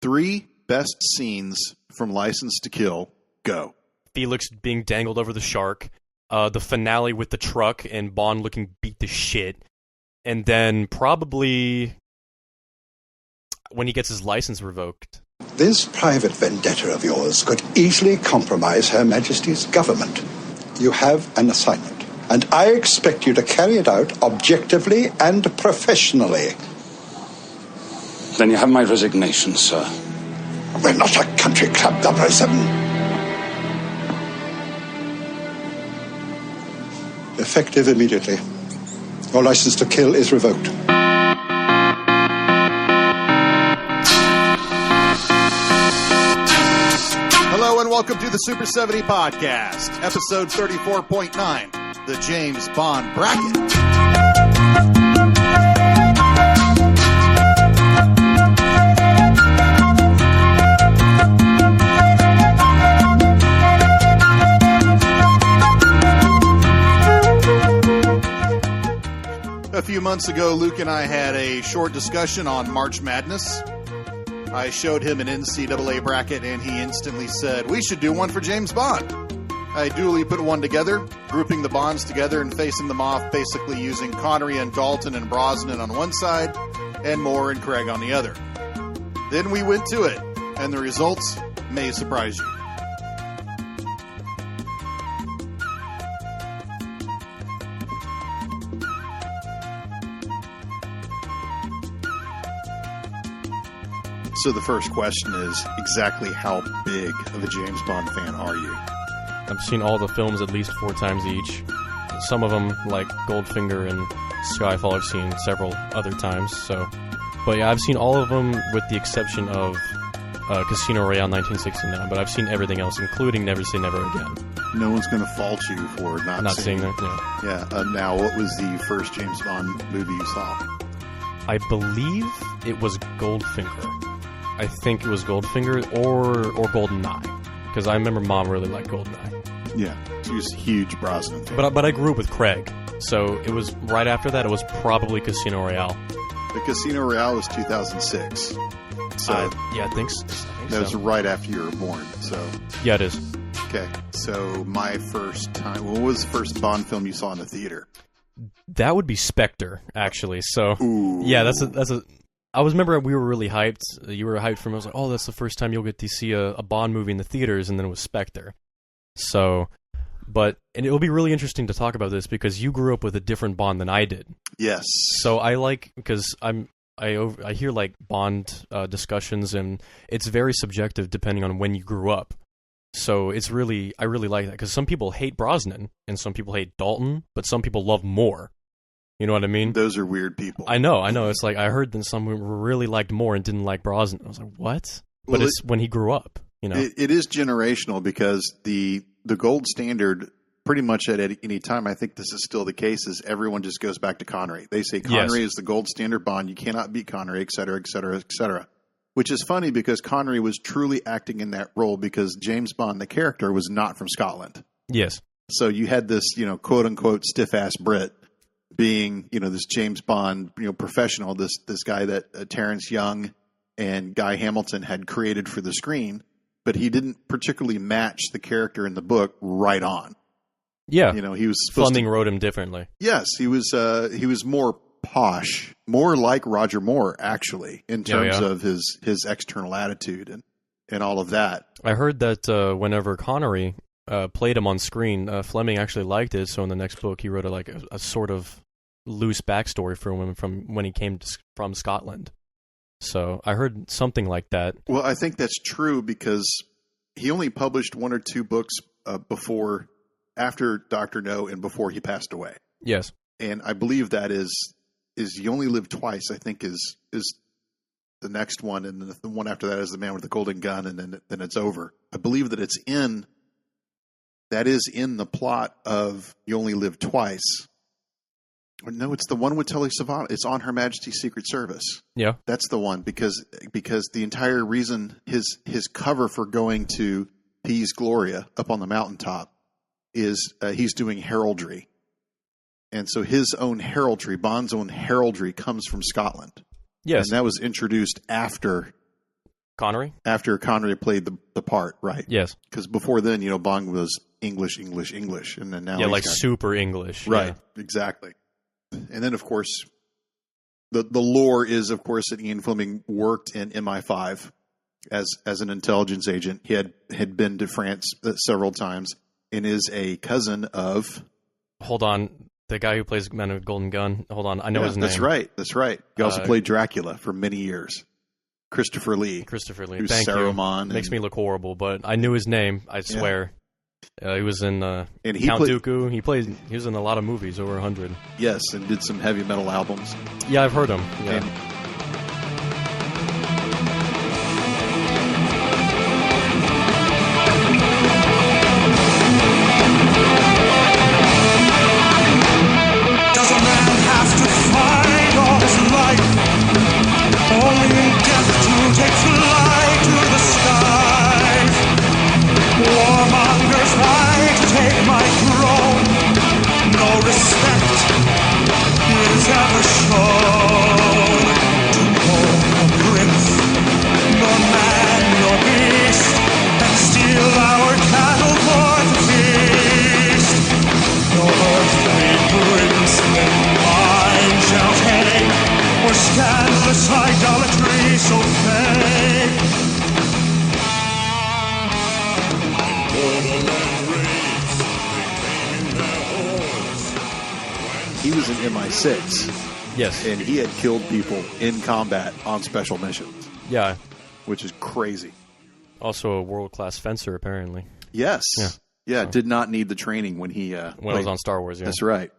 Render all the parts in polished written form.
3 best scenes from License to Kill. Go. Felix being dangled over the shark. The finale with the truck and Bond looking beat to shit. And then probably when he gets his license revoked. This private vendetta of yours could easily compromise Her Majesty's government. You have an assignment, and I expect you to carry it out objectively and professionally. Then you have my resignation, sir. We're not a country club, 007. Effective immediately. Your license to kill is revoked. Hello and welcome to the Super 70 Podcast, episode 34.9, the James Bond Bracket. A few months ago, Luke and I had a short discussion on March Madness. I showed him an NCAA bracket, and he instantly said, we should do one for James Bond. I duly put one together, grouping the Bonds together and facing them off, basically using Connery and Dalton and Brosnan on one side, and Moore and Craig on the other. Then we went to it, and the results may surprise you. So the first question is, exactly how big of a James Bond fan are you? I've seen all the films at least 4 times each. Some of them, like Goldfinger and Skyfall, I've seen several other times. But yeah, I've seen all of them with the exception of Casino Royale 1969. But I've seen everything else, including Never Say Never Again. No one's going to fault you for not seeing that. Yeah. Now, what was the first James Bond movie you saw? I believe it was Goldfinger. I think it was Goldfinger or Goldeneye, because I remember Mom really liked Goldeneye. Yeah, she was a huge Brosnan fan. But I grew up with Craig, so it was right after that. It was probably Casino Royale. The Casino Royale was 2006. So yeah, I think so. That was right after you were born. So yeah, it is. Okay, so my first time. What was the first Bond film you saw in the theater? That would be Spectre, actually. So ooh. Yeah, that's a. I remember we were really hyped. You were hyped for me. I was like, oh, that's the first time you'll get to see a Bond movie in the theaters, and then it was Spectre. So, and it'll be really interesting to talk about this because you grew up with a different Bond than I did. Yes. So I like, because I hear like Bond discussions, and it's very subjective depending on when you grew up. So I really like that, because some people hate Brosnan and some people hate Dalton, but some people love Moore. You know what I mean? Those are weird people. I know. It's like I heard that some really liked Moore and didn't like Brosnan. I was like, what? But it's when he grew up, you know. It is generational, because the gold standard, pretty much at any time, I think this is still the case, is everyone just goes back to Connery. They say Connery is the gold standard Bond. You cannot beat Connery, et cetera, et cetera, et cetera. Which is funny, because Connery was truly acting in that role, because James Bond, the character, was not from Scotland. Yes. So you had this, quote unquote stiff-ass Brit being, this James Bond, professional, this guy that Terrence Young and Guy Hamilton had created for the screen, but he didn't particularly match the character in the book right on. Yeah. He was Fleming wrote him differently. Yes, he was more posh, more like Roger Moore, actually, in terms of his external attitude and all of that. I heard that whenever Connery played him on screen, Fleming actually liked it, so in the next book he wrote a sort of loose backstory for him from when he came from Scotland. So I heard something like that. Well, I think that's true, because he only published 1 or 2 books after Dr. No and before he passed away. Yes. And I believe that is You Only Live Twice, I think is the next one, and the one after that is The Man with the Golden Gun, and then it's over. I believe that that is in the plot of You Only Live Twice. No, it's the one with Telly Savalas. It's on Her Majesty's Secret Service. Yeah. That's the one, because the entire reason his cover for going to Piz Gloria up on the mountaintop is he's doing heraldry. And so his own heraldry, Bond's own heraldry, comes from Scotland. Yes. And that was introduced after Connery? After Connery played the part, right? Yes. Because before then, Bond was English, and then now Yeah, he's like got, super English. right? Yeah. Exactly. And then, of course, the lore is, of course, that Ian Fleming worked in MI5 as an intelligence agent. He had been to France several times and is a cousin of. Hold on. The guy who plays Man with Golden Gun. Hold on. I know his name. That's right. He also played Dracula for many years. Christopher Lee. Who's Thank Saruman. You. Makes me look horrible, but I knew his name, I swear. He was in Count Dooku. He was in a lot of movies, over 100. Yes, and did some heavy metal albums. Yeah, I've heard him. Yeah. Does a man have to fight all his life? Only in death to take flight to the skies. Warmongers like to take my throne. No respect is ever shown to no prince, nor man, nor beast, and steal our cattle for the feast. No earthly prince in mine shall take, or scandalous idolatry so fake. He was in MI6. Yes. And he had killed people in combat on special missions. Yeah. Which is crazy. Also a world-class fencer, apparently. Yes. Yeah, did not need the training when he... when I was on Star Wars, yeah. That's right.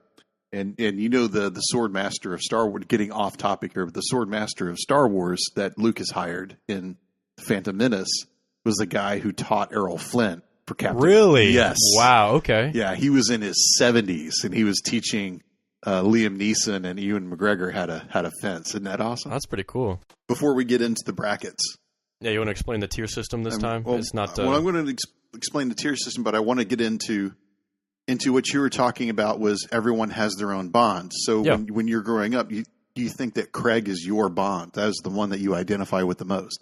And the Sword Master of Star Wars, getting off topic here, but the Sword Master of Star Wars that Lucas hired in Phantom Menace was the guy who taught Errol Flynn for Captain. Really? Yes. Wow, okay. Yeah, he was in his 70s, and he was teaching Liam Neeson and Ewan McGregor how to fence. Isn't that awesome? That's pretty cool. Before we get into the brackets. Yeah, you want to explain the tier system this time? Well, it's not. Well, I'm going to explain the tier system, but I want to get into what you were talking about was everyone has their own Bond. So when you're growing up, you think that Craig is your Bond. That is the one that you identify with the most.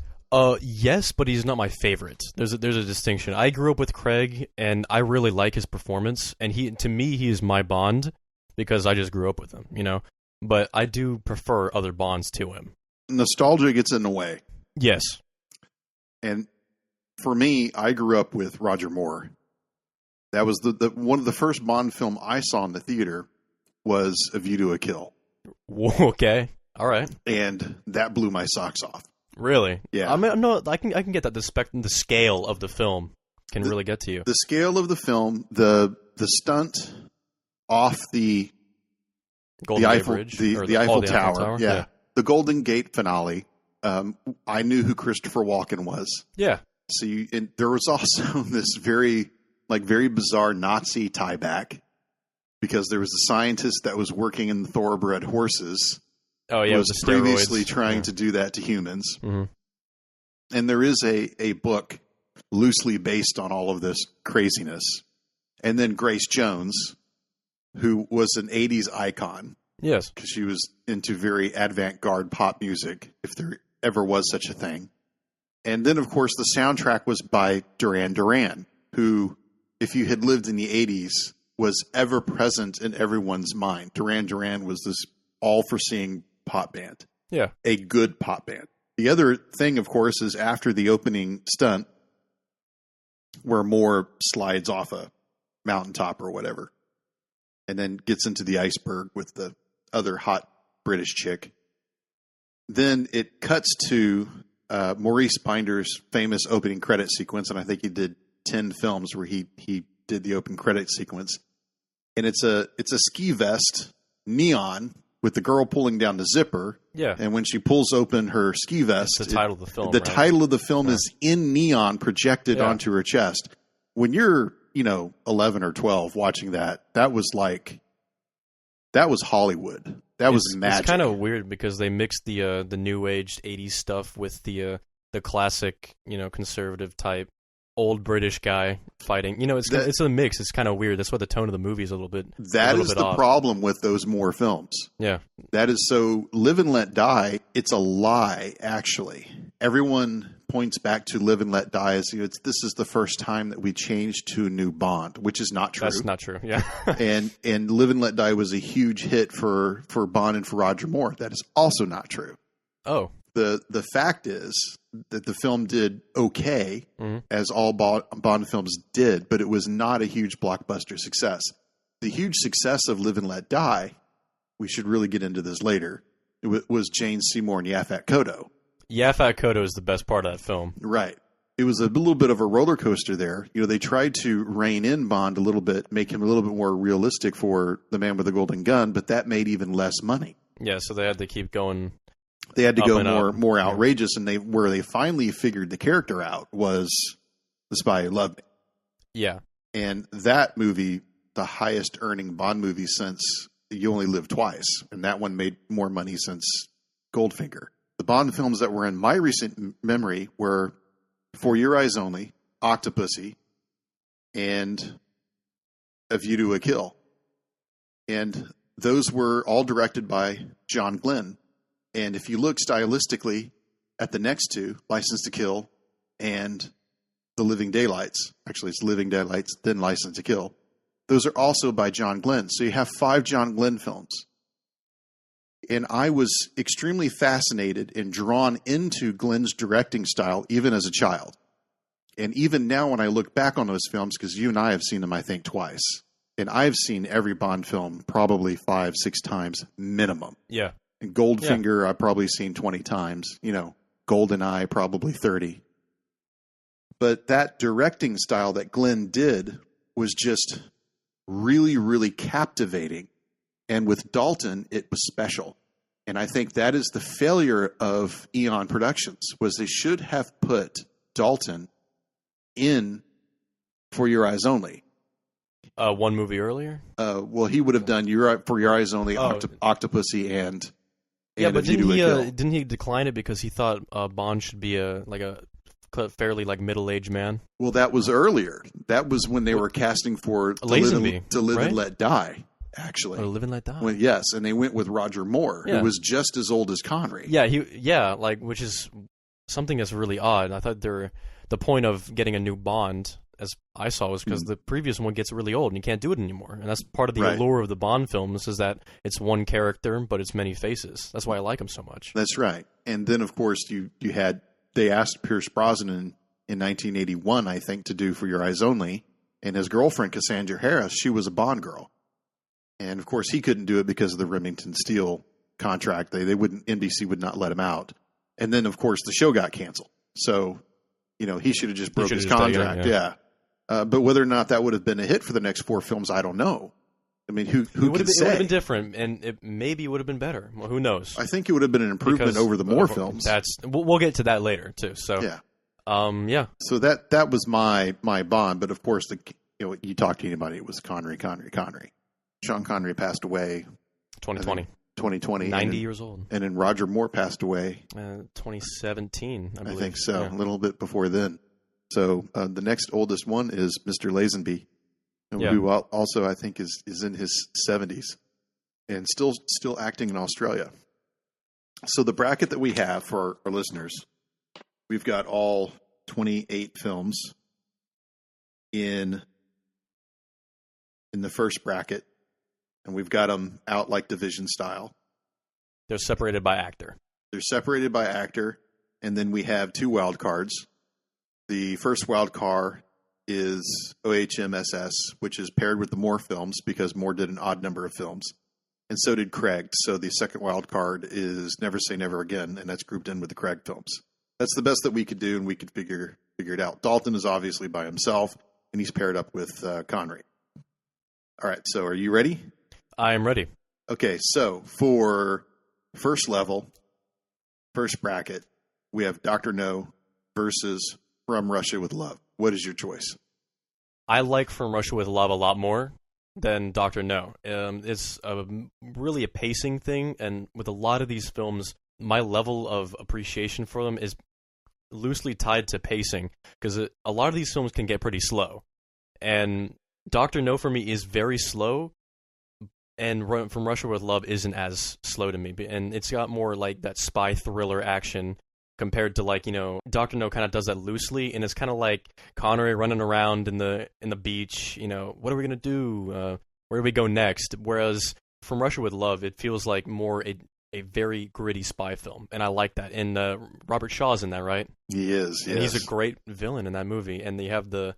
Yes, but he's not my favorite. There's a distinction. I grew up with Craig, and I really like his performance. And to me, he is my Bond because I just grew up with him, But I do prefer other Bonds to him. Nostalgia gets in the way. Yes. And for me, I grew up with Roger Moore. That was the one of the first Bond film I saw in the theater was A View to a Kill. Okay. All right. And that blew my socks off. Really? Yeah. I mean, no, I can get that. The scale of the film can really get to you. The scale of the film, the stunt off the Eiffel Bridge, the Eiffel Tower. Yeah. The Golden Gate finale. I knew who Christopher Walken was. Yeah. So there was also this very bizarre Nazi tie back because there was a scientist that was working in the thoroughbred horses. Oh yeah, was previously trying to do that to humans. Mm-hmm. And there is a book loosely based on all of this craziness. And then Grace Jones, who was an 80s icon. Yes. Because she was into very avant-garde pop music, if there ever was such a thing. And then, of course, the soundtrack was by Duran Duran, who, if you had lived in the 80s, was ever present in everyone's mind. Duran Duran was this all-foreseeing pop band. Yeah. A good pop band. The other thing, of course, is after the opening stunt, where Moore slides off a mountaintop or whatever, and then gets into the iceberg with the other hot British chick. Then it cuts to Maurice Binder's famous opening credit sequence, and I think he did 10 films where he did the open credit sequence. And it's a ski vest, neon, with the girl pulling down the zipper. Yeah. And when she pulls open her ski vest, the title of the film. The title of the film is in neon projected onto her chest. When you're, 11 or 12 watching that was Hollywood. That was magic. It's kind of weird because they mixed the new age 80s stuff with the classic, conservative type old British guy fighting. You know, it's a mix. It's kind of weird. That's why the tone of the movie is a little bit. That is the problem with those Moore films. Yeah, that is so. Live and Let Die. It's a lie, actually. Everyone points back to Live and Let Die as this is the first time that we changed to a new Bond, which is not true. That's not true. Yeah, and Live and Let Die was a huge hit for Bond and for Roger Moore. That is also not true. Oh. The fact is that the film did okay, as all Bond films did, but it was not a huge blockbuster success. The huge success of Live and Let Die, we should really get into this later, was Jane Seymour and Yaphet Kotto. Yaphet Kotto is the best part of that film. Right. It was a little bit of a roller coaster there. They tried to rein in Bond a little bit, make him a little bit more realistic for the man with the golden gun, but that made even less money. Yeah, so they had to keep going. They had to go more outrageous, and where they finally figured the character out was The Spy Who Loved Me. Yeah. And that movie, the highest earning Bond movie since You Only Live Twice, and that one made more money since Goldfinger. The Bond films that were in my recent memory were For Your Eyes Only, Octopussy, and A View to a Kill. And those were all directed by John Glenn. And if you look stylistically at the next two, License to Kill and The Living Daylights, actually it's Living Daylights, then License to Kill, those are also by John Glenn. So you have 5 John Glenn films. And I was extremely fascinated and drawn into Glenn's directing style, even as a child. And even now when I look back on those films, because you and I have seen them, I think, twice. And I've seen every Bond film probably 5-6 times minimum. Yeah. And Goldfinger, I've probably seen 20 times. Goldeneye, probably 30. But that directing style that Glenn did was just really, really captivating. And with Dalton, it was special. And I think that is the failure of Eon Productions, was they should have put Dalton in For Your Eyes Only. One movie earlier? Well, he would have done For Your Eyes Only, Octopussy, and yeah, but didn't he decline it because he thought Bond should be a fairly middle-aged man? Well, that was earlier. That was when they were casting for To Live and Let Die. Actually, Live and Let Die. Well, yes, and they went with Roger Moore, who was just as old as Connery. Yeah, which is something that's really odd. I thought the point of getting a new Bond, as I saw, was because the previous one gets really old and you can't do it anymore. And that's part of the allure of the Bond films, is that it's one character, but it's many faces. That's why I like them so much. That's right. And then, of course, they asked Pierce Brosnan in 1981, I think, to do For Your Eyes Only. And his girlfriend, Cassandra Harris, she was a Bond girl. And, of course, he couldn't do it because of the Remington Steele contract. NBC would not let him out. And then, of course, the show got canceled. So, he should have just broke his contract. But whether or not that would have been a hit for the next 4 films, I don't know. I mean, who could say? It would have been different, and it maybe would have been better. Well, who knows? I think it would have been an improvement over the Moore films. We'll get to that later too. So yeah. So that was my Bond, but of course you talk to anybody, it was Connery. Sean Connery passed away 2020, 90 years old, and then Roger Moore passed away 2017. I think so, a little bit before then. So the next oldest one is Mr. Lazenby, who also I think is in his 70s and still acting in Australia. So the bracket that we have for our listeners, we've got all 28 films in the first bracket, and we've got them out like division style. They're separated by actor. And then we have 2 wild cards. The first wild card is OHMSS, which is paired with the Moore films because Moore did an odd number of films. And so did Craig. So the second wild card is Never Say Never Again, and that's grouped in with the Craig films. That's the best that we could do, and we could figure it out. Dalton is obviously by himself, and he's paired up with Connery. All right, so are you ready? I am ready. Okay, so for first level, first bracket, we have Dr. No versus From Russia with Love. What is your choice? I like From Russia with Love a lot more than Dr. No. It's really a pacing thing, and with a lot of these films, my level of appreciation for them is loosely tied to pacing, because a lot of these films can get pretty slow. And Dr. No for me is very slow, and From Russia with Love isn't as slow to me. And it's got more like that spy thriller action compared to, like, you know, Dr. No kind of does that loosely, and it's kind of like Connery running around in the beach, you know, what are we going to do? Where do we go next? Whereas From Russia with Love, it feels like more a very gritty spy film, and I like that. And Robert Shaw's in that, right? He is, and he's a great villain in that movie. And you have the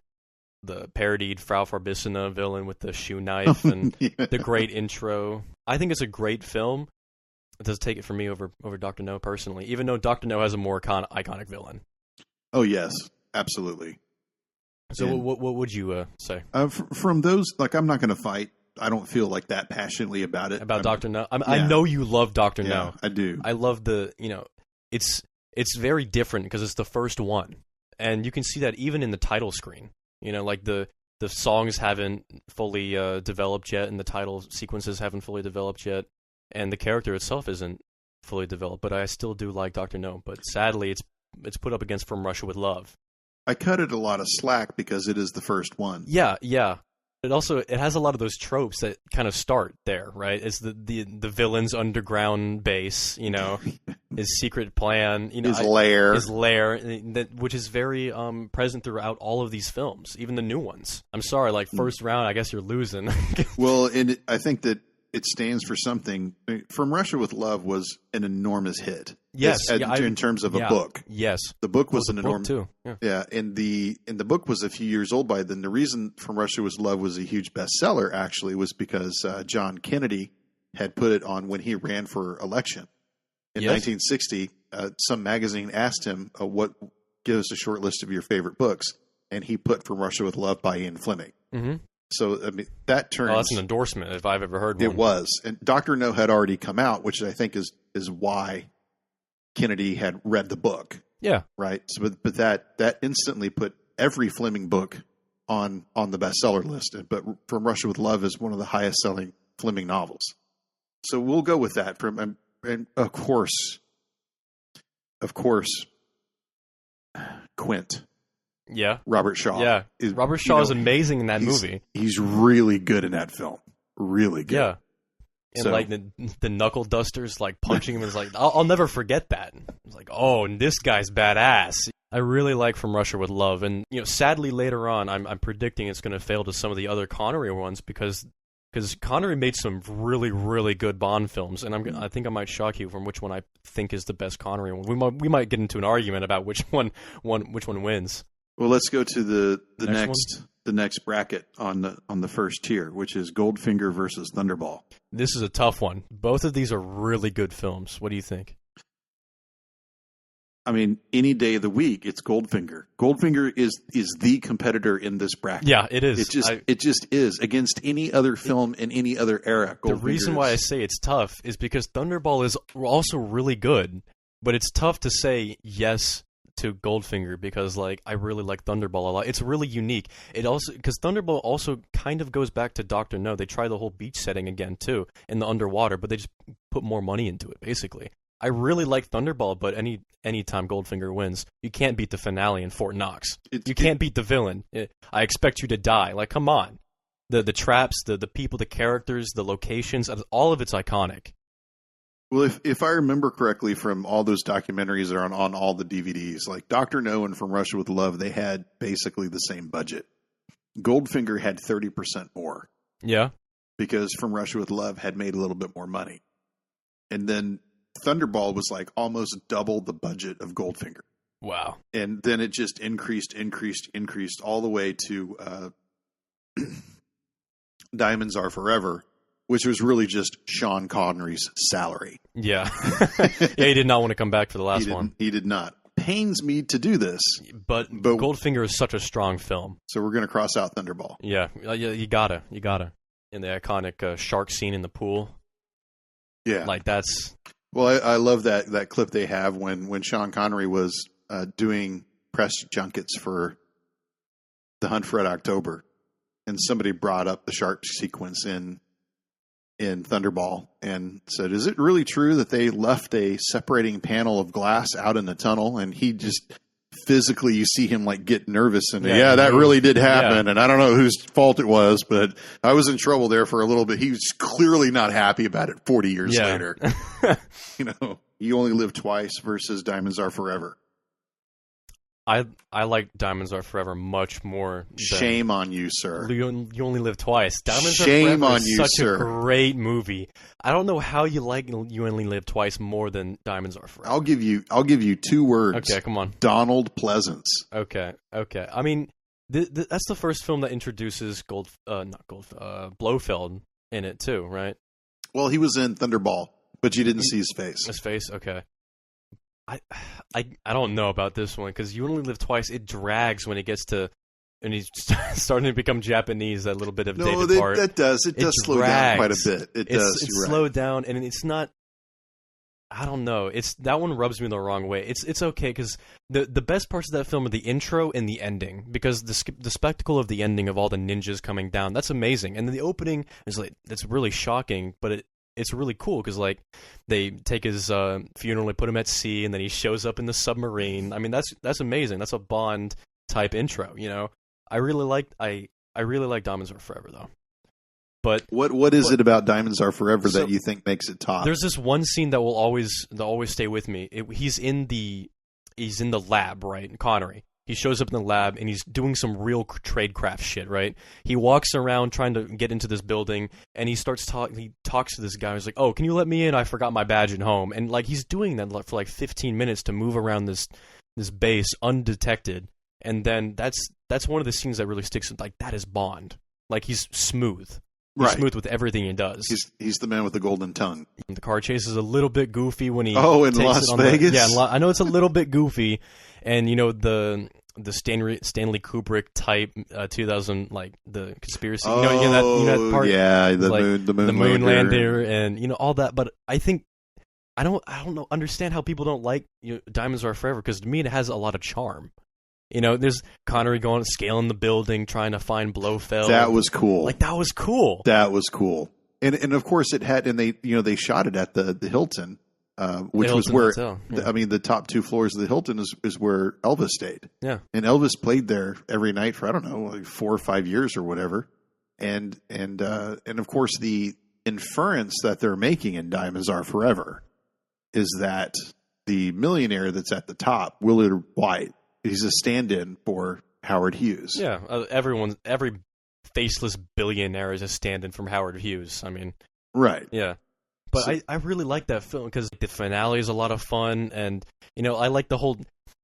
parodied Frau Farbissina villain with the shoe knife and the great intro. I think it's a great film. It does take it for me over Dr. No personally, even though Dr. No has a more iconic villain. Oh, yes, absolutely. So what would you say? From those, like, I'm not going to fight. I don't feel like that passionately about it. About Dr. No? I know you love Dr. No. I do. I love it's very different because it's the first one. And you can see that even in the title screen. You know, like the songs haven't fully developed yet, and the title sequences haven't fully developed yet, and the character itself isn't fully developed. But I still do like Dr. No. But sadly, it's put up against From Russia with Love. I cut it a lot of slack because it is the first one. Yeah. It has a lot of those tropes that kind of start there, right? It's the villain's underground base, you know, his secret plan, you know, his lair, which is very present throughout all of these films, even the new ones. I'm sorry, like first round, I guess you're losing. Well, and I think that it stands for something. From Russia with Love was an enormous hit. Yes, in terms of a book. Yes, the book was an enormous too. Yeah, and the book was a few years old by then. The reason From Russia with Love was a huge bestseller actually was because John Kennedy had put it on when he ran for election in 1960. Some magazine asked him, give us a short list of your favorite books, and he put From Russia with Love by Ian Fleming. Mm-hmm. So, I mean, that turns... Oh, that's an endorsement, if I've ever heard one. It was. And Dr. No had already come out, which I think is why Kennedy had read the book. Yeah. Right? So, but that instantly put every Fleming book on the bestseller list. But From Russia with Love is one of the highest-selling Fleming novels. So we'll go with that. And of course, Quint. Yeah. Kurt Shaw. Yeah. Robert Shaw is amazing in that movie. He's really good in that film. Really good. Yeah. And like the knuckle dusters, like punching him is like, I'll never forget that. It's like, oh, and this guy's badass. I really like From Russia with Love. And, you know, sadly later on, I'm predicting it's going to fail to some of the other Connery ones because Connery made some really, really good Bond films, and I think I might shock you from which one I think is the best Connery one. We might get into an argument about which one wins. Well, let's go to the next bracket on the first tier, which is Goldfinger versus Thunderball. This is a tough one. Both of these are really good films. What do you think? I mean, any day of the week, it's Goldfinger. Goldfinger is the competitor in this bracket. Yeah, it is. It just is against any other film in any other era. The reason why I say it's tough is because Thunderball is also really good, but it's tough to say yes to Goldfinger because, like, I really like Thunderball a lot. It's really unique. It also because Thunderball also kind of goes back to Dr. No. They try the whole beach setting again too in the underwater, but they just put more money into it basically. I really like Thunderball, but anytime Goldfinger wins, you can't beat the finale in Fort Knox. You can't beat the villain. I expect you to die. Like, come on. The traps, the people, the characters, the locations, all of it's iconic. Well, if I remember correctly from all those documentaries that are on all the DVDs, like Dr. No and From Russia with Love, they had basically the same budget. Goldfinger had 30% more. Yeah. Because From Russia with Love had made a little bit more money. And then Thunderball was like almost double the budget of Goldfinger. Wow. And then it just increased all the way to Diamonds Are Forever, which was really just Sean Connery's salary. Yeah. Yeah, he did not want to come back for the last one. He did not. Pains me to do this. But Goldfinger is such a strong film. So we're going to cross out Thunderball. Yeah, you gotta. In the iconic shark scene in the pool. Yeah. Like, that's... Well, I love that clip they have when Sean Connery was doing press junkets for The Hunt for Red October, and somebody brought up the shark sequence in Thunderball and said, "Is it really true that they left a separating panel of glass out in the tunnel?" And he just physically you see him like get nervous and that really did happen. And I don't know whose fault it was, but I was in trouble there for a little bit. He was clearly not happy about it 40 years later. You only live twice versus Diamonds Are Forever. I like Diamonds Are Forever much more. Shame on you, sir. You Only Live Twice. Diamonds Shame Are Forever on is you, such sir. a great movie. I don't know how you like You Only Live Twice more than Diamonds Are Forever. I'll give you 2 words. Okay, come on. Donald Pleasance. Okay. I mean, that's the first film that introduces Blofeld in it too, right? Well, he was in Thunderball, but you didn't see his face. His face, okay. I don't know about this one because You Only Live Twice. It drags when it gets to, and he's starting to become Japanese. That little bit of David part. It does slow down quite a bit. It's slowed down, and it's not. I don't know. That one rubs me the wrong way. It's okay because the best parts of that film are the intro and the ending because the spectacle of the ending of all the ninjas coming down, that's amazing, and then the opening is like that's really shocking, but it's really cool because like they take his funeral, they put him at sea, and then he shows up in the submarine. I mean that's amazing. That's a Bond type intro. I really like Diamonds Are Forever though. But what is it about Diamonds Are Forever that you think makes it top? There's this one scene that will always stay with me. He's in the lab, right? Connery. He shows up in the lab and he's doing some real tradecraft shit, right? He walks around trying to get into this building and he talks to this guy. He's like, "Oh, can you let me in? I forgot my badge at home." And like he's doing that for like 15 minutes to move around this base undetected. And then that's one of the scenes that really sticks. Like that is Bond. Like he's smooth. He's smooth with everything he does. He's the man with the golden tongue. The car chase is a little bit goofy when he in Las Vegas. I know it's a little bit goofy, and the Stanley Kubrick type 2000 like the conspiracy. That part. Yeah, the like, moon lander, and all that. But I think I don't understand how people don't like Diamonds Are Forever because to me it has a lot of charm. There's Connery scaling the building, trying to find Blofeld. That was cool. Like that was cool. That was cool. And of course it had, and they shot it at the Hilton, which was where the top 2 floors of the Hilton is where Elvis stayed. Yeah. And Elvis played there every night for I don't know, like 4 or 5 years or whatever. And of course the inference that they're making in Diamonds Are Forever is that the millionaire that's at the top, Willard White, he's a stand-in for Howard Hughes. Yeah, every faceless billionaire is a stand-in from Howard Hughes. I mean, right? Yeah, but I really like that film because the finale is a lot of fun, and I like the whole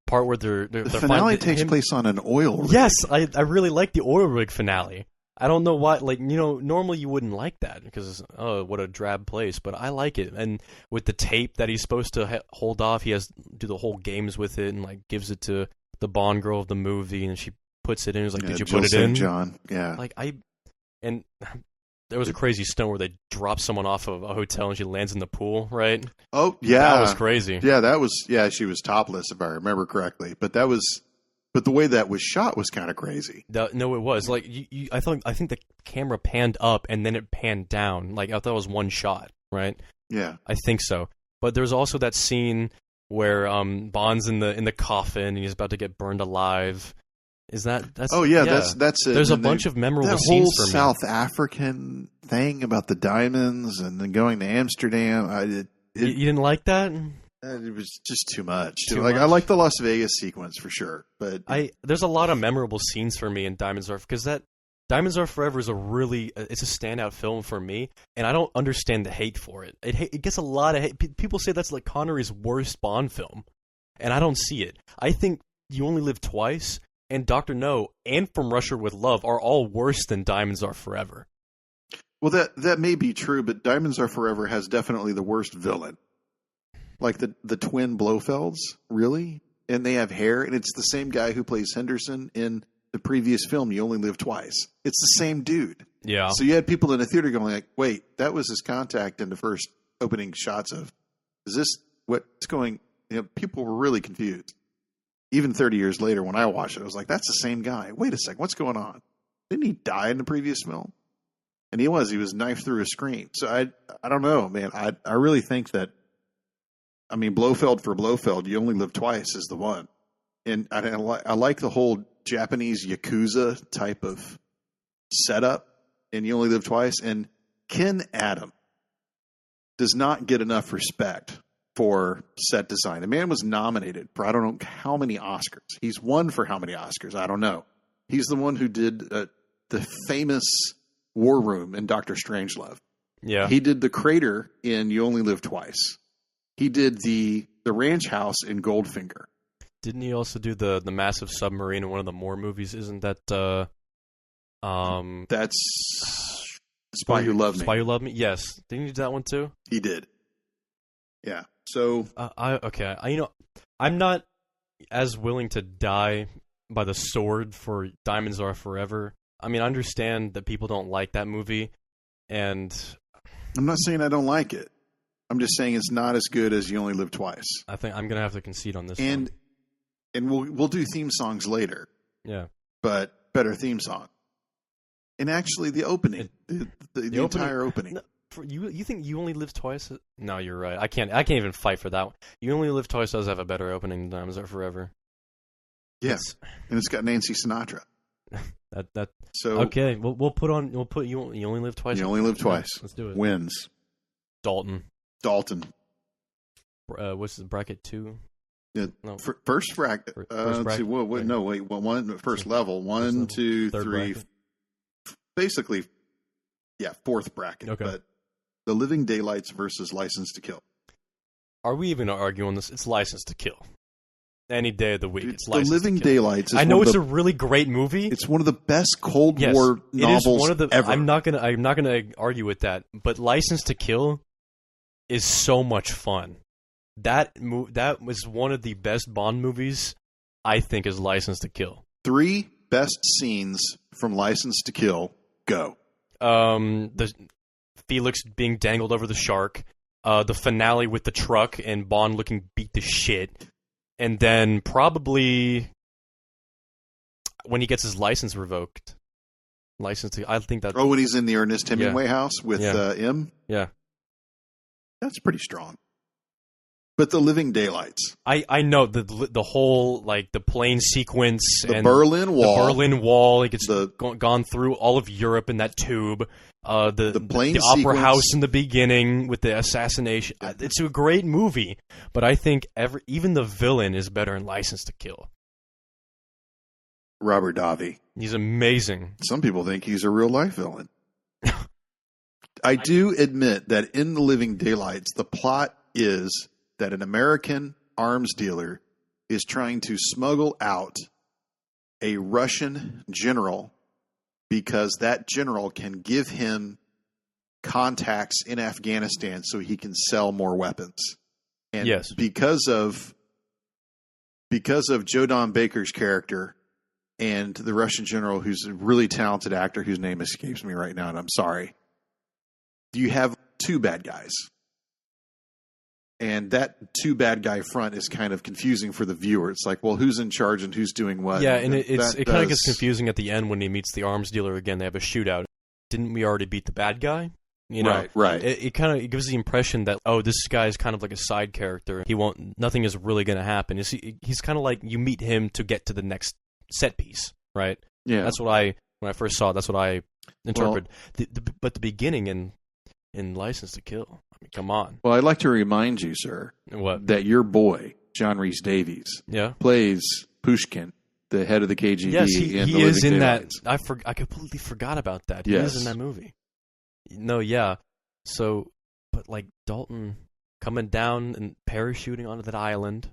part where the finale takes place on an oil rig. Yes, I really like the oil rig finale. I don't know why, normally you wouldn't like that because, what a drab place, but I like it. And with the tape that he's supposed to hold off, he has to do the whole games with it and, gives it to the Bond girl of the movie, and she puts it in. He's like, "Did you put it in?" John, yeah. And there was a crazy stunt where they dropped someone off of a hotel and she lands in the pool, right? Oh, yeah. That was crazy. Yeah, she was topless, if I remember correctly. But the way that was shot was kind of crazy. No, it was. I think the camera panned up and then it panned down. I thought it was one shot, right? Yeah. I think so. But there's also that scene where Bond's in the coffin and he's about to get burned alive. That's it. There's a bunch of memorable scenes for me. That whole South African thing about the diamonds and then going to Amsterdam. You didn't like that? It was just too much. I like the Las Vegas sequence for sure, but there's a lot of memorable scenes for me in Diamonds Are because that Diamonds Are Forever is it's a standout film for me, and I don't understand the hate for it. It gets a lot of hate. People say that's like Connery's worst Bond film, and I don't see it. I think You Only Live Twice and Dr. No and From Russia with Love are all worse than Diamonds Are Forever. Well, that may be true, but Diamonds Are Forever has definitely the worst villain. Like the twin Blofelds, really? And they have hair, and it's the same guy who plays Henderson in the previous film, You Only Live Twice. It's the same dude. Yeah. So you had people in the theater going like, wait, that was his contact in the first opening shots of, is this what's going, people were really confused. Even 30 years later when I watched it, I was like, that's the same guy. Wait a second, what's going on? Didn't he die in the previous film? And he was knifed through a screen. So I don't know, man. I really think that, Blofeld for Blofeld, You Only Live Twice is the one. and I like the whole Japanese Yakuza type of setup in You Only Live Twice. And Ken Adam does not get enough respect for set design. The man was nominated for I don't know how many Oscars. He's won for how many Oscars? I don't know. He's the one who did the famous War Room in Doctor Strangelove. Yeah. He did the crater in You Only Live Twice. He did the ranch house in Goldfinger. Didn't he also do the massive submarine in one of the Moore movies? Isn't that that's Spy Who Loved Me. Spy Who Loved Me? Yes. Didn't he do that one too? He did. Yeah. So I'm not as willing to die by the sword for Diamonds Are Forever. I mean, I understand that people don't like that movie, and I'm not saying I don't like it. I'm just saying it's not as good as You Only Live Twice. I think I'm gonna have to concede on this one. And we'll do theme songs later. Yeah, but better theme song. And actually, the opening, the entire opening. No, you think You Only Live Twice? No, you're right. I can't even fight for that one. You Only Live Twice does have a better opening than Diamonds Are Forever. Yes, and it's got Nancy Sinatra. So okay, we'll put You Only Live Twice. You Only Live Twice. Let's do it. Wins. Dalton. What's the bracket 2? Yeah, no. First bracket. First bracket. First level. 1, 2, 3. Basically, yeah, fourth bracket. Okay. But The Living Daylights versus License to Kill. Are we even going to argue on this? It's License to Kill. Any day of the week, it's The License Living to Kill. Daylights. I know it's a really great movie. It's one of the best Cold War novels ever. I'm not gonna argue with that. But License to Kill is so much fun. That was one of the best Bond movies. I think is License to Kill. 3 best scenes from License to Kill. Go. The Felix being dangled over the shark. The finale with the truck and Bond looking beat to shit. And then probably when he gets his license revoked. I think that. Oh, when he's in the Ernest Hemingway house with M? Yeah. That's pretty strong. But The Living Daylights. I know the whole the plane sequence the and Berlin Wall. The Berlin Wall. It gets gone through all of Europe in that tube. The plane the opera sequence. house in the beginning with the assassination. It's a great movie, but I think even the villain is better in License to Kill. Robert Davi. He's amazing. Some people think he's a real life villain. I do admit that in The Living Daylights, the plot is that an American arms dealer is trying to smuggle out a Russian general because that general can give him contacts in Afghanistan so he can sell more weapons. And yes. because of Joe Don Baker's character and the Russian general, who's a really talented actor whose name escapes me right now, and I'm sorry, you have 2 bad guys. And that 2 bad guy front is kind of confusing for the viewer. It's like, well, who's in charge and who's doing what? Yeah, and it kind of gets confusing at the end when he meets the arms dealer again. They have a shootout. Didn't we already beat the bad guy? You know, right. It kind of gives the impression that, oh, this guy is kind of like a side character. Nothing is really going to happen. He's kind of like you meet him to get to the next set piece, right? Yeah. When I first saw it, that's what I interpreted. But the beginning in License to Kill, I mean, come on. Well, I'd like to remind you, sir, that your boy, John Rhys Davies, plays Pushkin, the head of the KGB. Yes, he is in that. I completely forgot about that. He Yes. is in that movie. No, yeah. So, but Dalton coming down and parachuting onto that island,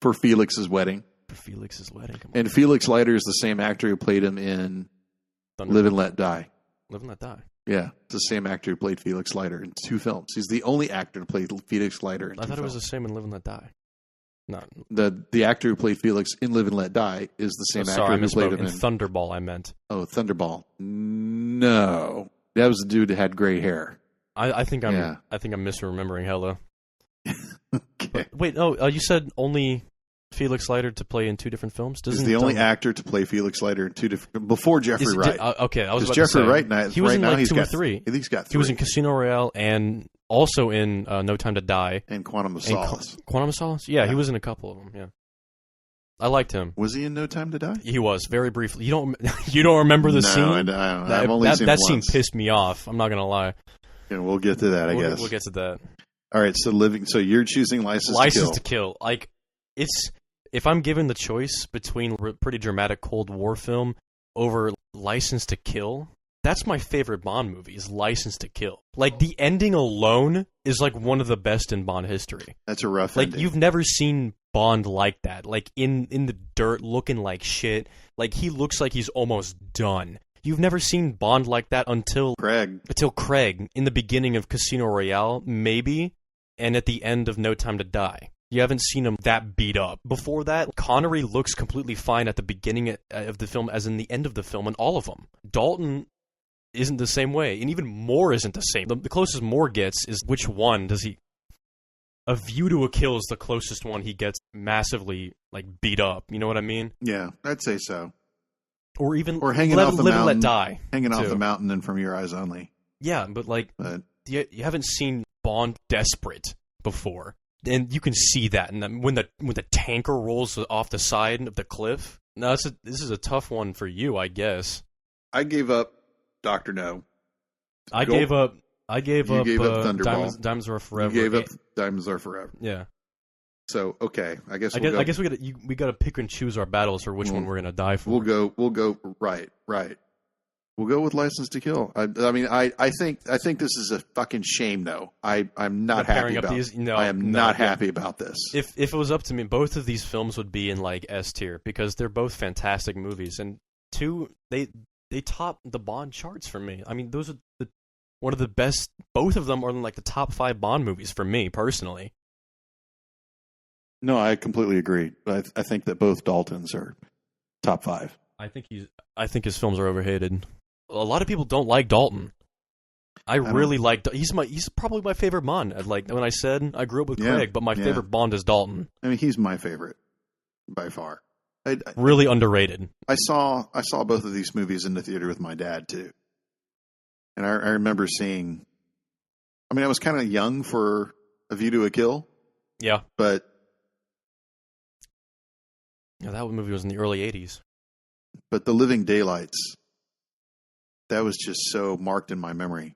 for Felix's wedding. Come and Felix Leiter is the same actor who played him in Live and Let Die. Live and Let Die. Yeah, it's the same actor who played Felix Leiter in 2 films. He's the only actor to play Felix Leiter in 2 films. I thought it was the same in Live and Let Die. No, the actor who played Felix in Live and Let Die is the same actor who played him in Thunderball. I meant. Oh, Thunderball. No, that was the dude that had gray hair. I think I'm misremembering hella. Okay. Wait, you said only Felix Leiter to play in 2 different films? He's the only actor to play Felix Leiter in 2 different... Before Jeffrey Wright. Okay, I was about Jeffrey to say. Wright now, he was right in now, he's 2 got, or 3. I think he's got 3. He was in Casino Royale and also in No Time to Die. And Quantum of Solace. Quantum of Solace? Yeah, he was in a couple of them, yeah. I liked him. Was he in No Time to Die? He was, very briefly. You don't remember the scene? I've only seen it that once. scene pissed me off. I'm not gonna lie. Yeah, we'll get to that, I guess. We'll get to that. All right, so you're choosing License to Kill. Like, if I'm given the choice between a pretty dramatic Cold War film over License to Kill, that's my favorite Bond movie, is License to Kill. Like, the ending alone is like one of the best in Bond history. That's a rough ending. ending. You've never seen Bond like that. Like, in the dirt, looking like shit. Like, he looks like he's almost done. You've never seen Bond like that until Craig in the beginning of Casino Royale, maybe, and at the end of No Time to Die. You haven't seen him that beat up. Before that, Connery looks completely fine at the beginning of the film as in the end of the film in all of them. Dalton isn't the same way, and even Moore isn't the same. The closest Moore gets is which one does he... A View to a Kill is the closest one he gets massively, like, beat up. You know what I mean? Yeah, I'd say so. Or even hanging off the mountain, Let Die. Hanging off the mountain and From Your Eyes Only. Yeah, but you haven't seen Bond desperate before. And you can see that, and when the tanker rolls off the side of the cliff. No, this is a tough one for you, I guess. I gave up Dr. No. I gave up Thunderball. Diamonds Are Forever. You gave up Diamonds Are Forever. Yeah. So I guess we got to pick and choose our battles for which one we're gonna die for. We'll go right. We'll go with License to Kill. I think this is a fucking shame, though. I'm not happy about these. No, I am not happy about this. If it was up to me, both of these films would be in like S tier because they're both fantastic movies, and they top the Bond charts for me. I mean, those are one of the best. Both of them are in like the top 5 Bond movies for me personally. No, I completely agree. I think that both Daltons are top 5. I think his films are overhated. A lot of people don't like Dalton. I really like. He's probably my favorite Bond. Like when I said I grew up with Craig, but my favorite Bond is Dalton. I mean, he's my favorite by far. Really underrated. I saw both of these movies in the theater with my dad too, and I remember seeing. I mean, I was kind of young for A View to a Kill. Yeah, but that movie was in the early '80s. But The Living Daylights. That was just so marked in my memory.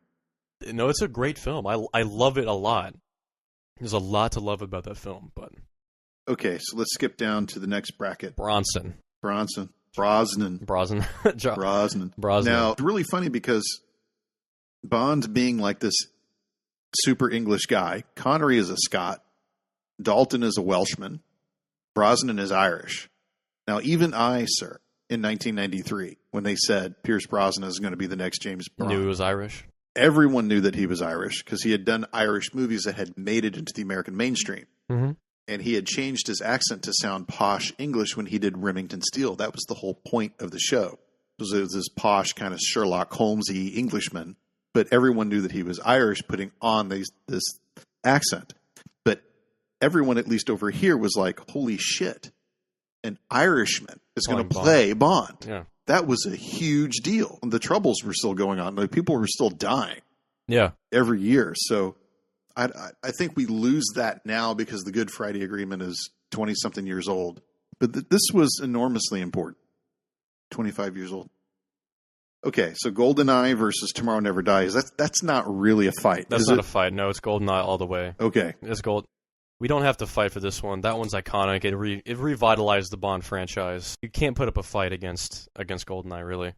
No, it's a great film. I love it a lot. There's a lot to love about that film, but... Okay, so let's skip down to the next bracket. Brosnan. Now, it's really funny because Bond being like this super English guy, Connery is a Scot, Dalton is a Welshman, Brosnan is Irish. Now, even I, sir, in 1993, when they said Pierce Brosnan is going to be the next James Bond. Knew he was Irish? Everyone knew that he was Irish because he had done Irish movies that had made it into the American mainstream. Mm-hmm. And he had changed his accent to sound posh English when he did Remington Steele. That was the whole point of the show. It was this posh kind of Sherlock Holmes-y Englishman, but everyone knew that he was Irish putting on this accent. But everyone, at least over here, was like, holy shit. An Irishman is going to play Bond. Yeah. That was a huge deal. The troubles were still going on. Like, people were still dying. Yeah. Every year. So I think we lose that now because the Good Friday Agreement is 20-something years old. But this was enormously important. 25 years old. Okay, so Goldeneye versus Tomorrow Never Dies. That's not really a fight. That's not a fight. No, it's Goldeneye all the way. Okay. It's Gold. We don't have to fight for this one. That one's iconic. It revitalized the Bond franchise. You can't put up a fight against Goldeneye, really.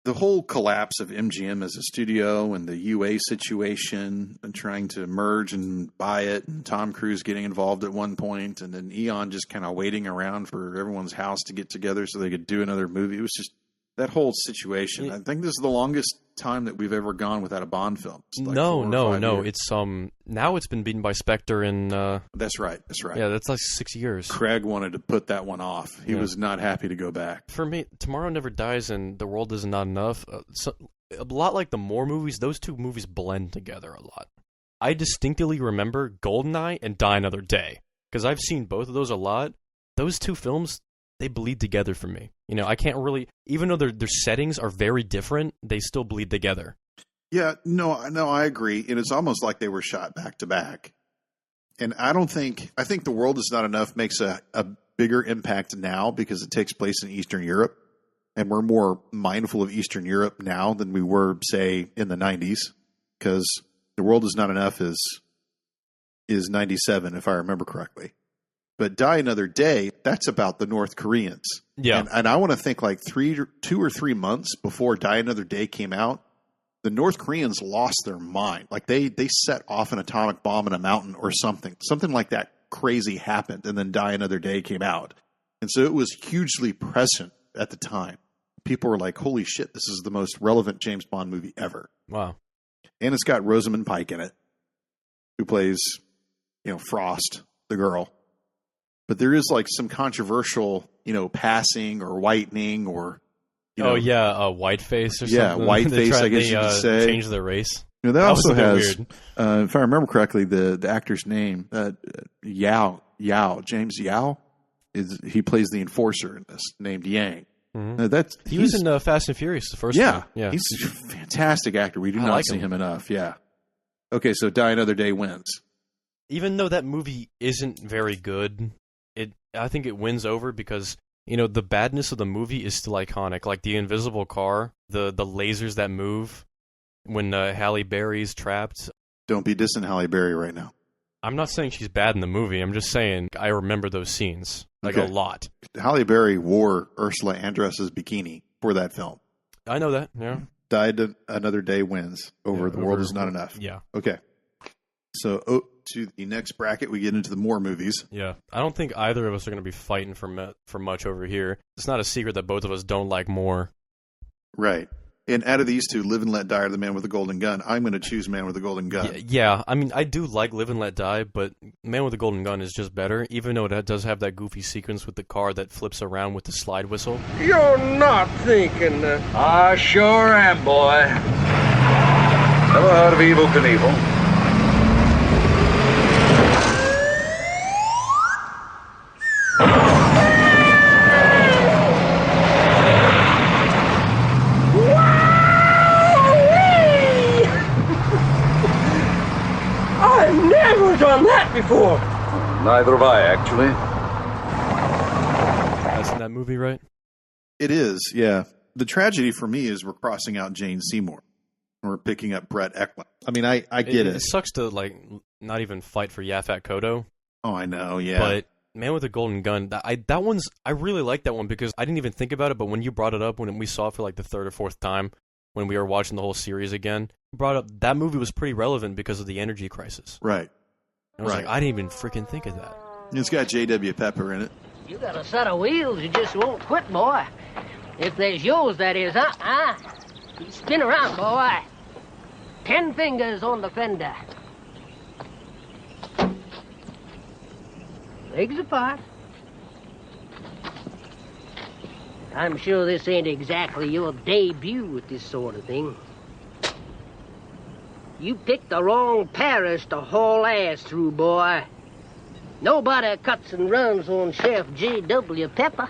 The whole collapse of MGM as a studio and the UA situation and trying to merge and buy it, and Tom Cruise getting involved at one point, and then Eon just kind of waiting around for everyone's house to get together so they could do another movie. It was just that whole situation. I think this is the longest time that we've ever gone without a Bond film. Like no. Years. It's now it's been beaten by Spectre in. That's right. Yeah, that's like 6 years. Craig wanted to put that one off. He was not happy to go back. For me, Tomorrow Never Dies and The World Is Not Enough. A lot like the Moore movies, those two movies blend together a lot. I distinctly remember Goldeneye and Die Another Day because I've seen both of those a lot. Those two films, they bleed together for me. You know, I can't really, even though their settings are very different, they still bleed together. Yeah, no, I agree. And it's almost like they were shot back to back. And I think The World Is Not Enough makes a bigger impact now because it takes place in Eastern Europe, and we're more mindful of Eastern Europe now than we were, say, in the 90s, because The World Is Not Enough is 97, if I remember correctly. But Die Another Day, that's about the North Koreans. Yeah. And I want to think like 2 or 3 months before Die Another Day came out, the North Koreans lost their mind. Like they set off an atomic bomb in a mountain or something. Something like that crazy happened, and then Die Another Day came out. And so it was hugely present at the time. People were like, holy shit, this is the most relevant James Bond movie ever. Wow. And it's got Rosamund Pike in it, who plays, Frost, the girl. But there is like some controversial, passing or whitening or, whiteface or something. Yeah, whiteface, I guess you could say. Change their race. That also has, if I remember correctly, the actor's name, James Yao, he plays the enforcer in this, named Yang. Mm-hmm. He was in Fast and Furious the first time. Yeah, he's a fantastic actor. We do not see him enough. Yeah. Okay, so Die Another Day wins. Even though that movie isn't very good, I think it wins over because the badness of the movie is still iconic. Like the invisible car, the lasers that move when Halle Berry's trapped. Don't be dissing Halle Berry right now. I'm not saying she's bad in the movie. I'm just saying I remember those scenes a lot. Halle Berry wore Ursula Andress's bikini for that film. I know that. Yeah. Die Another Day wins over The World Is Not Enough. Yeah. Okay. So to the next bracket, we get into the more movies. Yeah. I don't think either of us are going to be fighting for much over here. It's not a secret that both of us don't like more. Right. And out of these two, Live and Let Die or The Man with the Golden Gun, I'm going to choose Man with the Golden Gun. Yeah, I mean, I do like Live and Let Die, but Man with the Golden Gun is just better, even though it does have that goofy sequence with the car that flips around with the slide whistle. You're not thinking that. I sure am, boy. Never heard of Evel Knievel? Done that before. Neither have I, actually. That's in that movie, right? It is, yeah. The tragedy for me is we're crossing out Jane Seymour. We're picking up Brett Eklund. I mean, I get it. It sucks to not even fight for Yaphet Kotto. Oh, I know, yeah. But Man with the Golden Gun, I really like that one because I didn't even think about it, but when you brought it up when we saw it for the third or fourth time, when we were watching the whole series again, you brought up that movie was pretty relevant because of the energy crisis. Right. I was I didn't even freaking think of that. It's got J.W. Pepper in it. You got a set of wheels you just won't quit, boy. If there's yours, that is, You spin around, boy. 10 fingers on the fender. Legs apart. I'm sure this ain't exactly your debut with this sort of thing. You picked the wrong parish to haul ass through, boy. Nobody cuts and runs on Chef J.W. Pepper.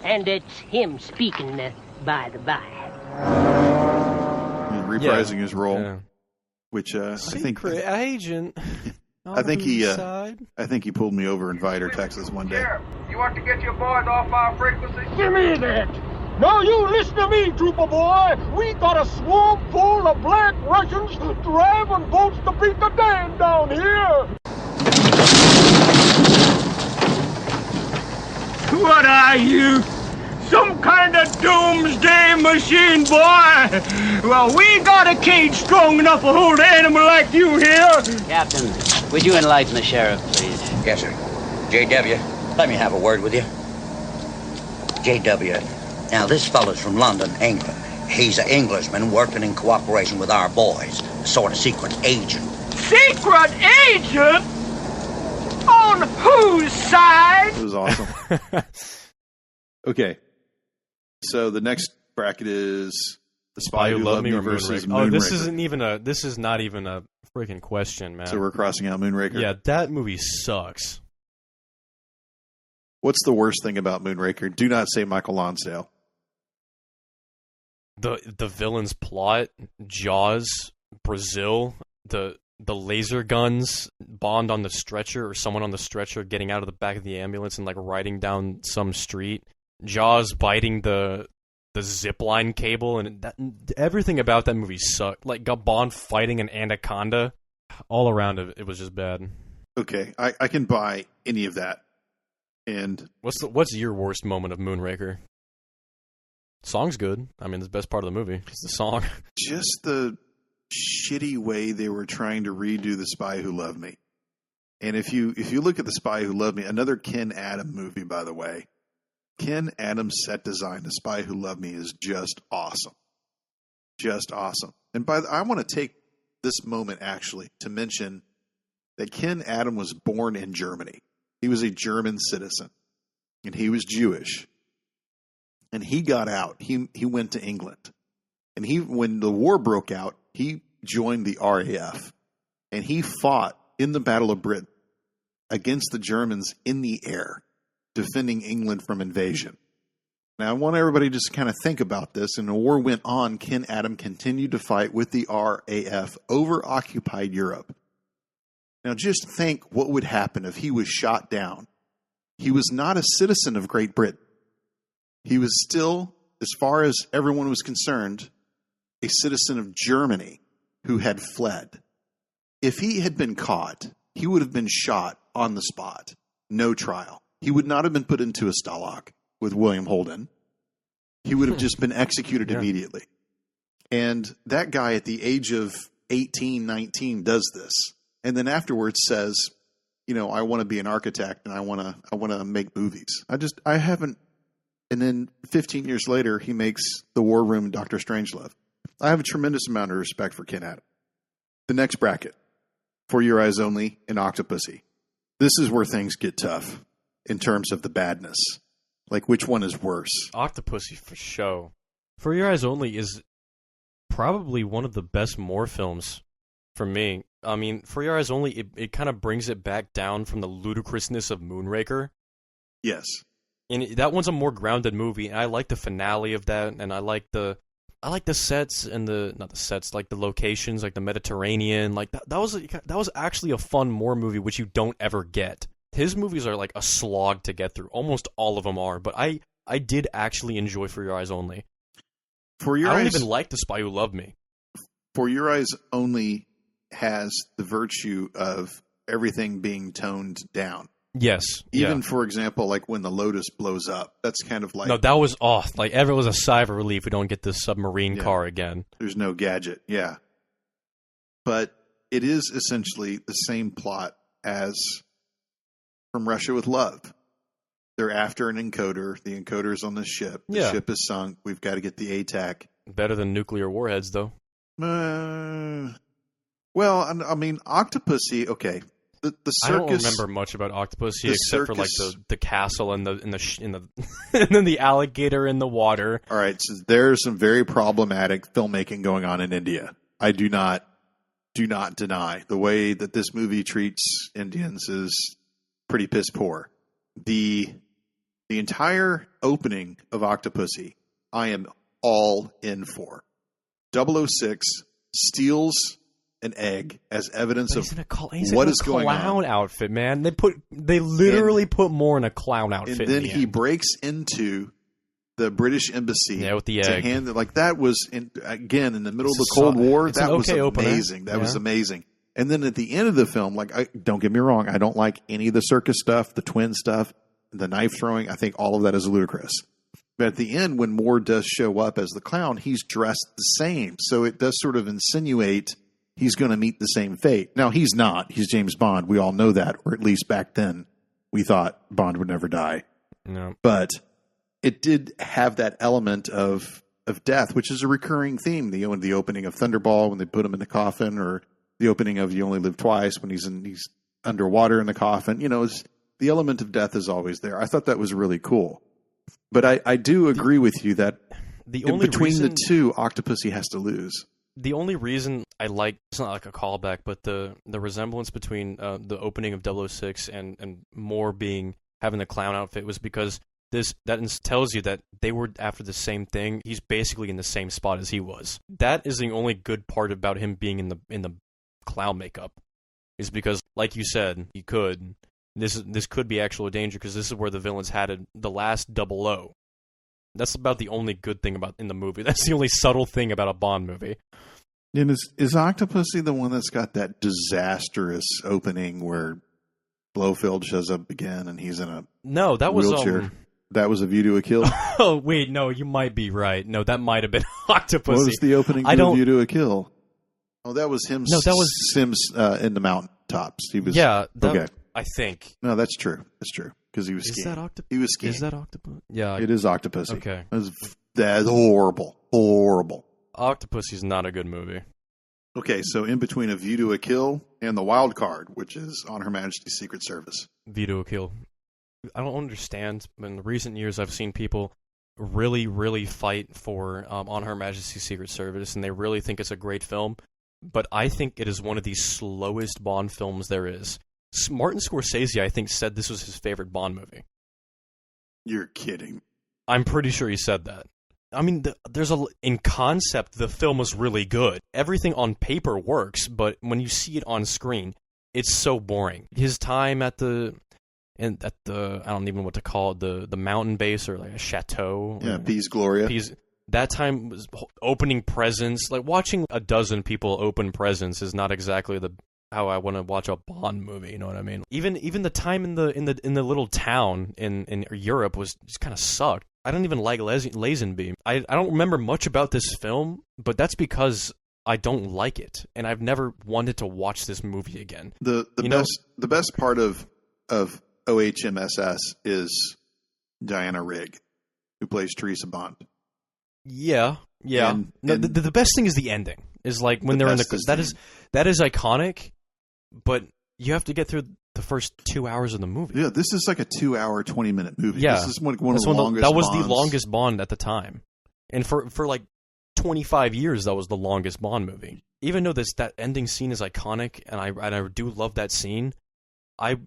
And it's him speaking, by the by. Reprising his role, which Secret agent. I think he pulled me over in Vidor, Texas one day. Sheriff, you want to get your boys off our frequency? Give me that. Now you listen to me, trooper boy. We got a swamp full of black Russians driving boats to beat the dam down here. What are you? Some kind of doomsday machine, boy? Well, we got a cage strong enough to hold an animal like you here. Captain, would you enlighten the sheriff, please? Yes, sir. J.W., let me have a word with you. J.W., now this fellow's from London, England. He's an Englishman working in cooperation with our boys, a sort of secret agent. Secret agent? On whose side? It was awesome. Okay. So the next bracket is The Spy Who Loved Me versus Moonraker. This is not even a freaking question, man. So we're crossing out Moonraker. Yeah, that movie sucks. What's the worst thing about Moonraker? Do not say Michael Lonsdale. The villain's plot, Jaws, Brazil, the the laser guns, Bond on the stretcher or someone on the stretcher getting out of the back of the ambulance and like riding down some street, Jaws biting the zipline cable, and everything about that movie sucked. Like, got Bond fighting an anaconda. All around it was just bad. Okay, I can buy any of that. And what's your worst moment of Moonraker? Song's good. I mean, it's the best part of the movie. It's the song. Just the shitty way they were trying to redo The Spy Who Loved Me. And if you look at The Spy Who Loved Me, another Ken Adam movie, by the way, Ken Adams' set design, The Spy Who Loved Me, is just awesome. Just awesome. And I want to take this moment, actually, to mention that Ken Adam was born in Germany. He was a German citizen, and he was Jewish. And he got out. He went to England. And when the war broke out, he joined the RAF. And he fought in the Battle of Britain against the Germans in the air, defending England from invasion. Now, I want everybody to just kind of think about this. And the war went on. Ken Adam continued to fight with the RAF over occupied Europe. Now, just think what would happen if he was shot down. He was not a citizen of Great Britain. He was still, as far as everyone was concerned, a citizen of Germany who had fled. If he had been caught, he would have been shot on the spot. No trial. He would not have been put into a stalag with William Holden. He would have just been executed immediately. And that guy at the age of 18, 19 does this. And then afterwards says, I want to be an architect and I want to make movies. I haven't. And then 15 years later, he makes The War Room and Dr. Strangelove. I have a tremendous amount of respect for Ken Adam. The next bracket, For Your Eyes Only and Octopussy. This is where things get tough in terms of the badness. Like, which one is worse? Octopussy for sure. For Your Eyes Only is probably one of the best Moore films for me. I mean, For Your Eyes Only, it kind of brings it back down from the ludicrousness of Moonraker. Yes. And that one's a more grounded movie, and I like the finale of that, and I like the sets and like the locations, like the Mediterranean. Like that was actually a fun Moore movie, which you don't ever get. His movies are like a slog to get through. Almost all of them are, but I did actually enjoy For Your Eyes Only. I don't even like The Spy Who Loved Me. For Your Eyes Only has the virtue of everything being toned down. Yes. Even, for example, like when the Lotus blows up, that's kind of like... No, that was off. Like, it was a sigh of relief we don't get this submarine car again. There's no gadget, yeah. But it is essentially the same plot as From Russia with Love. They're after an encoder. The encoder's on the ship. The ship is sunk. We've got to get the ATAC. Better than nuclear warheads, though. Well, I mean, Octopussy, okay. The circus, I don't remember much about Octopussy except for like the castle and the and then the alligator in the water. All right, so there's some very problematic filmmaking going on in India. I do not deny the way that this movie treats Indians is pretty piss poor. The entire opening of Octopussy, I am all in for. 006 steals an egg as evidence of what is going on. He's in a clown outfit, man. They literally put more in a clown outfit. And then he breaks into the British embassy with the to egg. hand. Like that was again in the middle of the Cold War. That was amazing. Opener. That was amazing. And then at the end of the film, like don't get me wrong, I don't like any of the circus stuff, the twin stuff, the knife throwing. I think all of that is ludicrous. But at the end, when Moore does show up as the clown, he's dressed the same. So it does sort of insinuate he's going to meet the same fate. Now, he's not. He's James Bond. We all know that, or at least back then we thought Bond would never die. No. But it did have that element of death, which is a recurring theme. The opening of Thunderball when they put him in the coffin, or the opening of You Only Live Twice when he's underwater in the coffin. The element of death is always there. I thought that was really cool. But I do agree with you that between the two, Octopussy has to lose. The only reason I like, it's not like a callback, but the resemblance between the opening of 006 and Moore having the clown outfit was because that tells you that they were after the same thing. He's basically in the same spot as he was. That is the only good part about him being in the clown makeup. Is because, like you said, this could be actual danger because this is where the villains had the last 00. That's about the only good thing in the movie. That's the only subtle thing about a Bond movie. And is Octopussy the one that's got that disastrous opening where Blofeld shows up again and he's in a wheelchair? That was A View to a Kill? Oh, wait, no, you might be right. No, that might have been Octopussy. What was the opening to A View to a Kill? Oh, that was him. No, that was Sims in the mountaintops. He was okay. I think. No, that's true. That's true because he was skiing. Is that Octopus? He was skiing. Is that Octopus? Yeah, it is Octopussy. Okay, that's horrible. Octopussy's not a good movie. Okay, so in between A View to a Kill and The Wild Card, which is on Her Majesty's Secret Service. View to a Kill. I don't understand. In the recent years, I've seen people really, really fight for On Her Majesty's Secret Service, and they really think it's a great film. But I think it is one of the slowest Bond films there is. Martin Scorsese, I think, said this was his favorite Bond movie. You're kidding. I'm pretty sure he said that. I mean, in concept, the film was really good. Everything on paper works, but when you see it on screen, it's so boring. His time at the I don't even know what to call it, the mountain base or like a chateau. Yeah, Piz Gloria. That time was opening presents. Like watching a dozen people open presents is not exactly how I want to watch a Bond movie. You know what I mean? Even the time in the little town in Europe was just kind of sucked. I don't even like Lazenby. I don't remember much about this film, but that's because I don't like it, and I've never wanted to watch this movie again. The best part of OHMSS is Diana Rigg, who plays Teresa Bond. Yeah. And the best thing is the ending. Is like when they're in that is iconic, but you have to get through the first 2 hours of the movie. Yeah, this is like a 2-hour, 20-minute movie. Yeah, this is one of the longest. That was the longest Bond at the time, and for like 25 years, that was the longest Bond movie. Even though that ending scene is iconic, and I do love that scene, I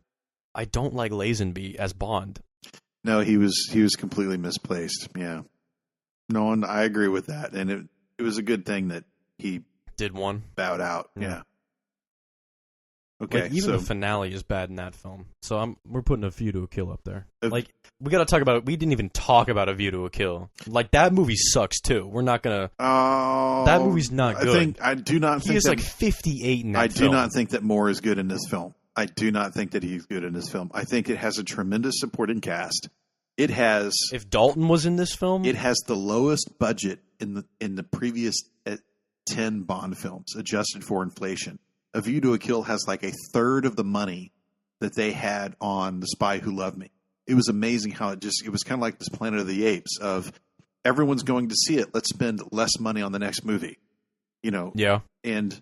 don't like Lazenby as Bond. No, he was completely misplaced. Yeah. No, and I agree with that. And it was a good thing that he did one bowed out. Yeah. Okay. Like, even the finale is bad in that film. So we're putting A View to a Kill up there. Like we got to talk about. We didn't even talk about A View to a Kill. Like that movie sucks too. We're not gonna. That movie's not good. I do not. He is like 58 in that film. I do not think that Moore is good in this film. I do not think that he's good in this film. I think it has a tremendous supporting cast. It has. If Dalton was in this film, it has the lowest budget in the previous 10 Bond films, adjusted for inflation. A View to a Kill has like a third of the money that they had on The Spy Who Loved Me. It was amazing how it was kind of like this Planet of the Apes of everyone's going to see it. Let's spend less money on the next movie. You know. Yeah. And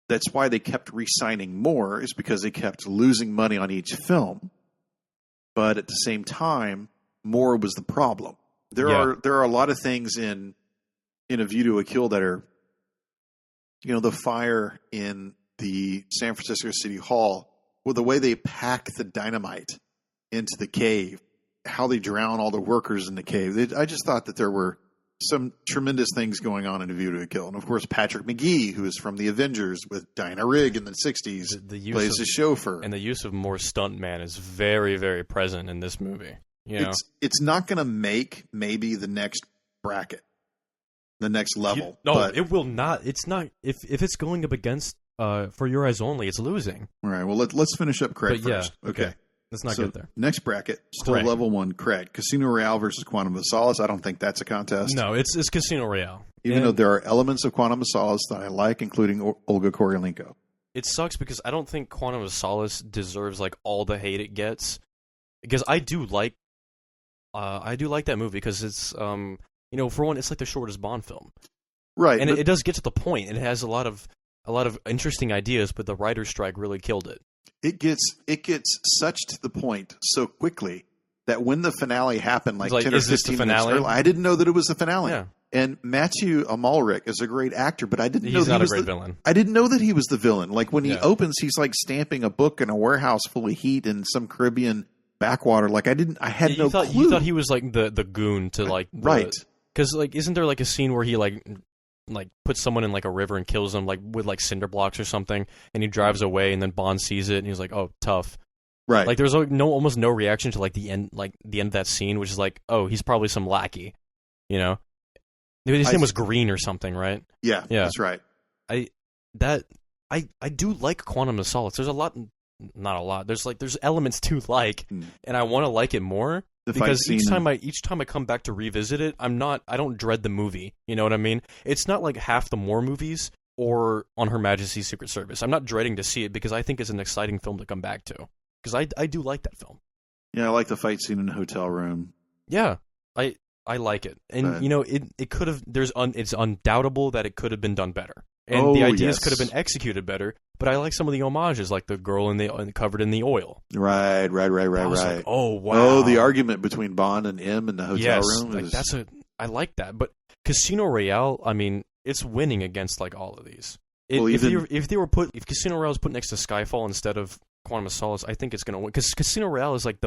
that's why they kept re-signing more, is because they kept losing money on each film. But at the same time, more was the problem. There are a lot of things in A View to a Kill that are, the fire in the San Francisco City Hall, well, the way they pack the dynamite into the cave, how they drown all the workers in the cave. I just thought that there were some tremendous things going on in A View to a Kill. And of course, Patrick McGee, who is from the Avengers with Diana Rigg in the 60s, plays the chauffeur. And the use of more stuntman is very, very present in this movie. It's not going to make maybe the next bracket, the next level. It will not. It's not. If it's going up against For Your Eyes Only, it's losing. All right, well, let's finish up Craig first. Okay. Let's not get there. Next bracket, still Craig. level 1, Craig. Casino Royale versus Quantum of Solace. I don't think that's a contest. No, it's Casino Royale. Even though there are elements of Quantum of Solace that I like, including Olga Kurylenko. It sucks because I don't think Quantum of Solace deserves like all the hate it gets. Because I do like that movie because it's for one, it's like the shortest Bond film. Right. And it does get to the point. It has a lot of interesting ideas, but the writer's strike really killed it. It gets such to the point so quickly that when the finale happened, like 10 or 15 minutes early, I didn't know that it was the finale. Yeah. And Matthew Amalric is a great actor, but I didn't know he's that not he was a great villain. I didn't know that he was the villain. Like when he opens, he's like stamping a book in a warehouse full of heat in some Caribbean backwater. Like I had no clue. You thought he was like the goon to like right. Because like isn't there like a scene where he like like puts someone in like a river and kills them like with like cinder blocks or something, and he drives away, and then Bond sees it and he's like, "Oh, tough." Right. Like there's almost no reaction to like the end of that scene, which is like, "Oh, he's probably some lackey," you know. His name was Green or something, right? Yeah, that's right. I do like Quantum of Solace. There's not a lot. There's elements to like, and I want to like it more. Because each time I come back to revisit it, I don't dread the movie. You know what I mean? It's not like half the Moore movies or On Her Majesty's Secret Service. I'm not dreading to see it because I think it's an exciting film to come back to. Because I do like that film. Yeah, I like the fight scene in the hotel room. Yeah, I like it, and you know it could have. It's undoubtable that it could have been done better, and the ideas could have been executed better. But I like some of the homages, like the girl covered in the oil. Right. Like, oh wow! Oh, the argument between Bond and M in the hotel room. Like I like that. But Casino Royale, I mean, it's winning against like all of these. If Casino Royale is put next to Skyfall instead of Quantum of Solace, I think it's going to win because Casino Royale is like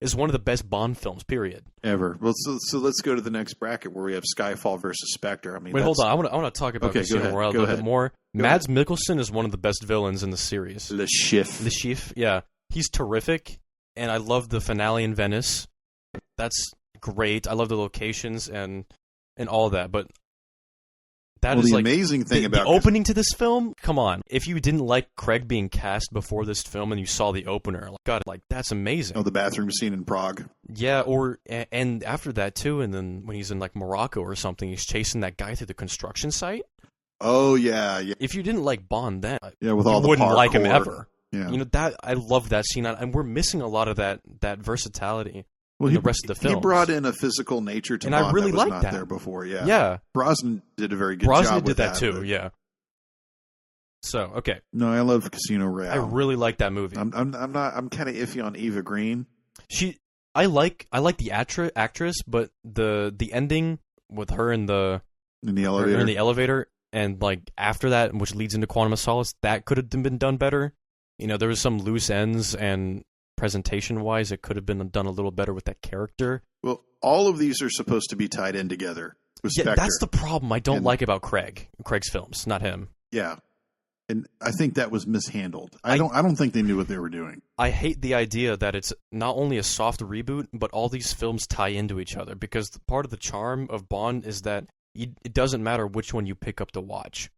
is one of the best Bond films, period. Ever. Well, so let's go to the next bracket where we have Skyfall versus Spectre. I mean, wait, hold on. I want to talk about Casino Royale a little bit more. Mads Mikkelsen is one of the best villains in the series. Le Chiffre, yeah. He's terrific, and I love the finale in Venice. That's great. I love the locations and all that, but that is the like amazing thing about the opening to this film. Come on, if you didn't like Craig being cast before this film and you saw the opener, that's amazing. Oh, the bathroom scene in Prague. Yeah, and after that too, and then when he's in like Morocco or something, he's chasing that guy through the construction site. Oh yeah. If you didn't like Bond then, with all you wouldn't parkour. like him ever. Yeah. You know that I love that scene, and we're missing a lot of that versatility. The rest of the film. He brought in a physical nature to and Bond I really that was liked not that. there before. Yeah. Yeah. Brosnan did a very good job with did that too. But... Yeah. So okay. No, I love Casino Royale. I really like that movie. I'm kind of iffy on Eva Green. I like the actress, but the ending with her in the elevator, and like after that, which leads into Quantum of Solace, that could have been done better. You know, there was some loose ends, and presentation-wise, it could have been done a little better with that character. Well, all of these are supposed to be tied in together with Spectre. That's the problem I don't like about Craig's films, not him. Yeah, and I think that was mishandled. I don't think they knew what they were doing. I hate the idea that it's not only a soft reboot, but all these films tie into each other, because part of the charm of Bond is that it doesn't matter which one you pick up to watch.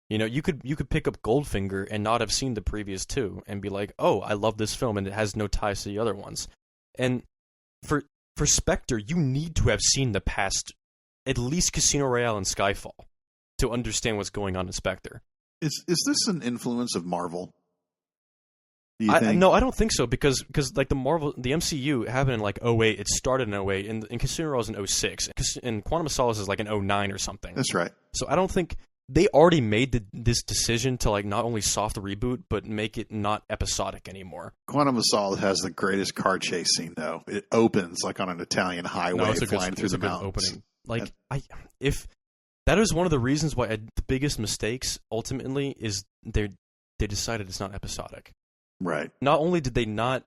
You know, you could pick up Goldfinger and not have seen the previous two and be like, "Oh, I love this film," and it has no ties to the other ones. And for Spectre, you need to have seen the past, at least Casino Royale and Skyfall, to understand what's going on in Spectre. Is this an influence of Marvel? Do you think? No, I don't think so, because like the MCU happened in like 2008. It started in 2008, and Casino Royale is in 2006, and Quantum of Solace is like in 2009 or something. That's right. So I don't think they already made this decision to like not only soft reboot, but make it not episodic anymore. Quantum of Solace has the greatest car chase scene, though. It opens like on an Italian highway, flying through the mountains. Opening. Like if that is one of the reasons why the biggest mistakes ultimately is they decided it's not episodic. Right. Not only did they not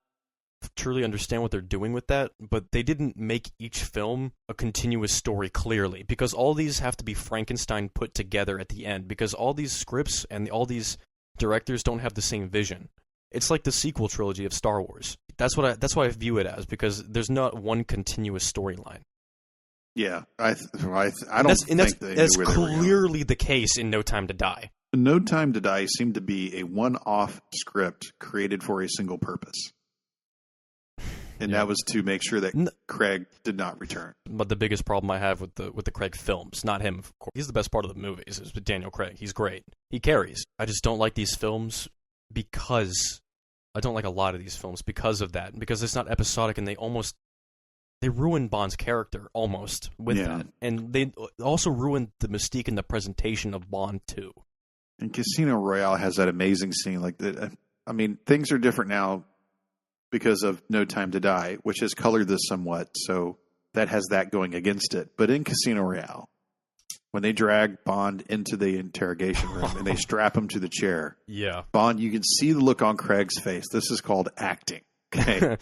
truly understand what they're doing with that, but they didn't make each film a continuous story clearly, because all these have to be Frankenstein put together at the end, because all these scripts and all these directors don't have the same vision. It's like the sequel trilogy of Star Wars. That's what I view it as, because there's not one continuous storyline. Yeah, I don't think that's clearly the case in No Time to Die. No Time to Die seemed to be a one-off script created for a single purpose. And that was to make sure that Craig did not return. But the biggest problem I have with the Craig films, not him, of course. He's the best part of the movies, is with Daniel Craig. He's great. He carries. I just don't like these films because I don't like a lot of these films because of that. Because it's not episodic, and they ruin Bond's character almost with that. And they also ruined the mystique and the presentation of Bond too. And Casino Royale has that amazing scene. Like that. I mean, things are different now because of No Time to Die, which has colored this somewhat, so that has that going against it. But in Casino Royale, when they drag Bond into the interrogation room and they strap him to the chair, Bond, you can see the look on Craig's face. This is called acting. Okay,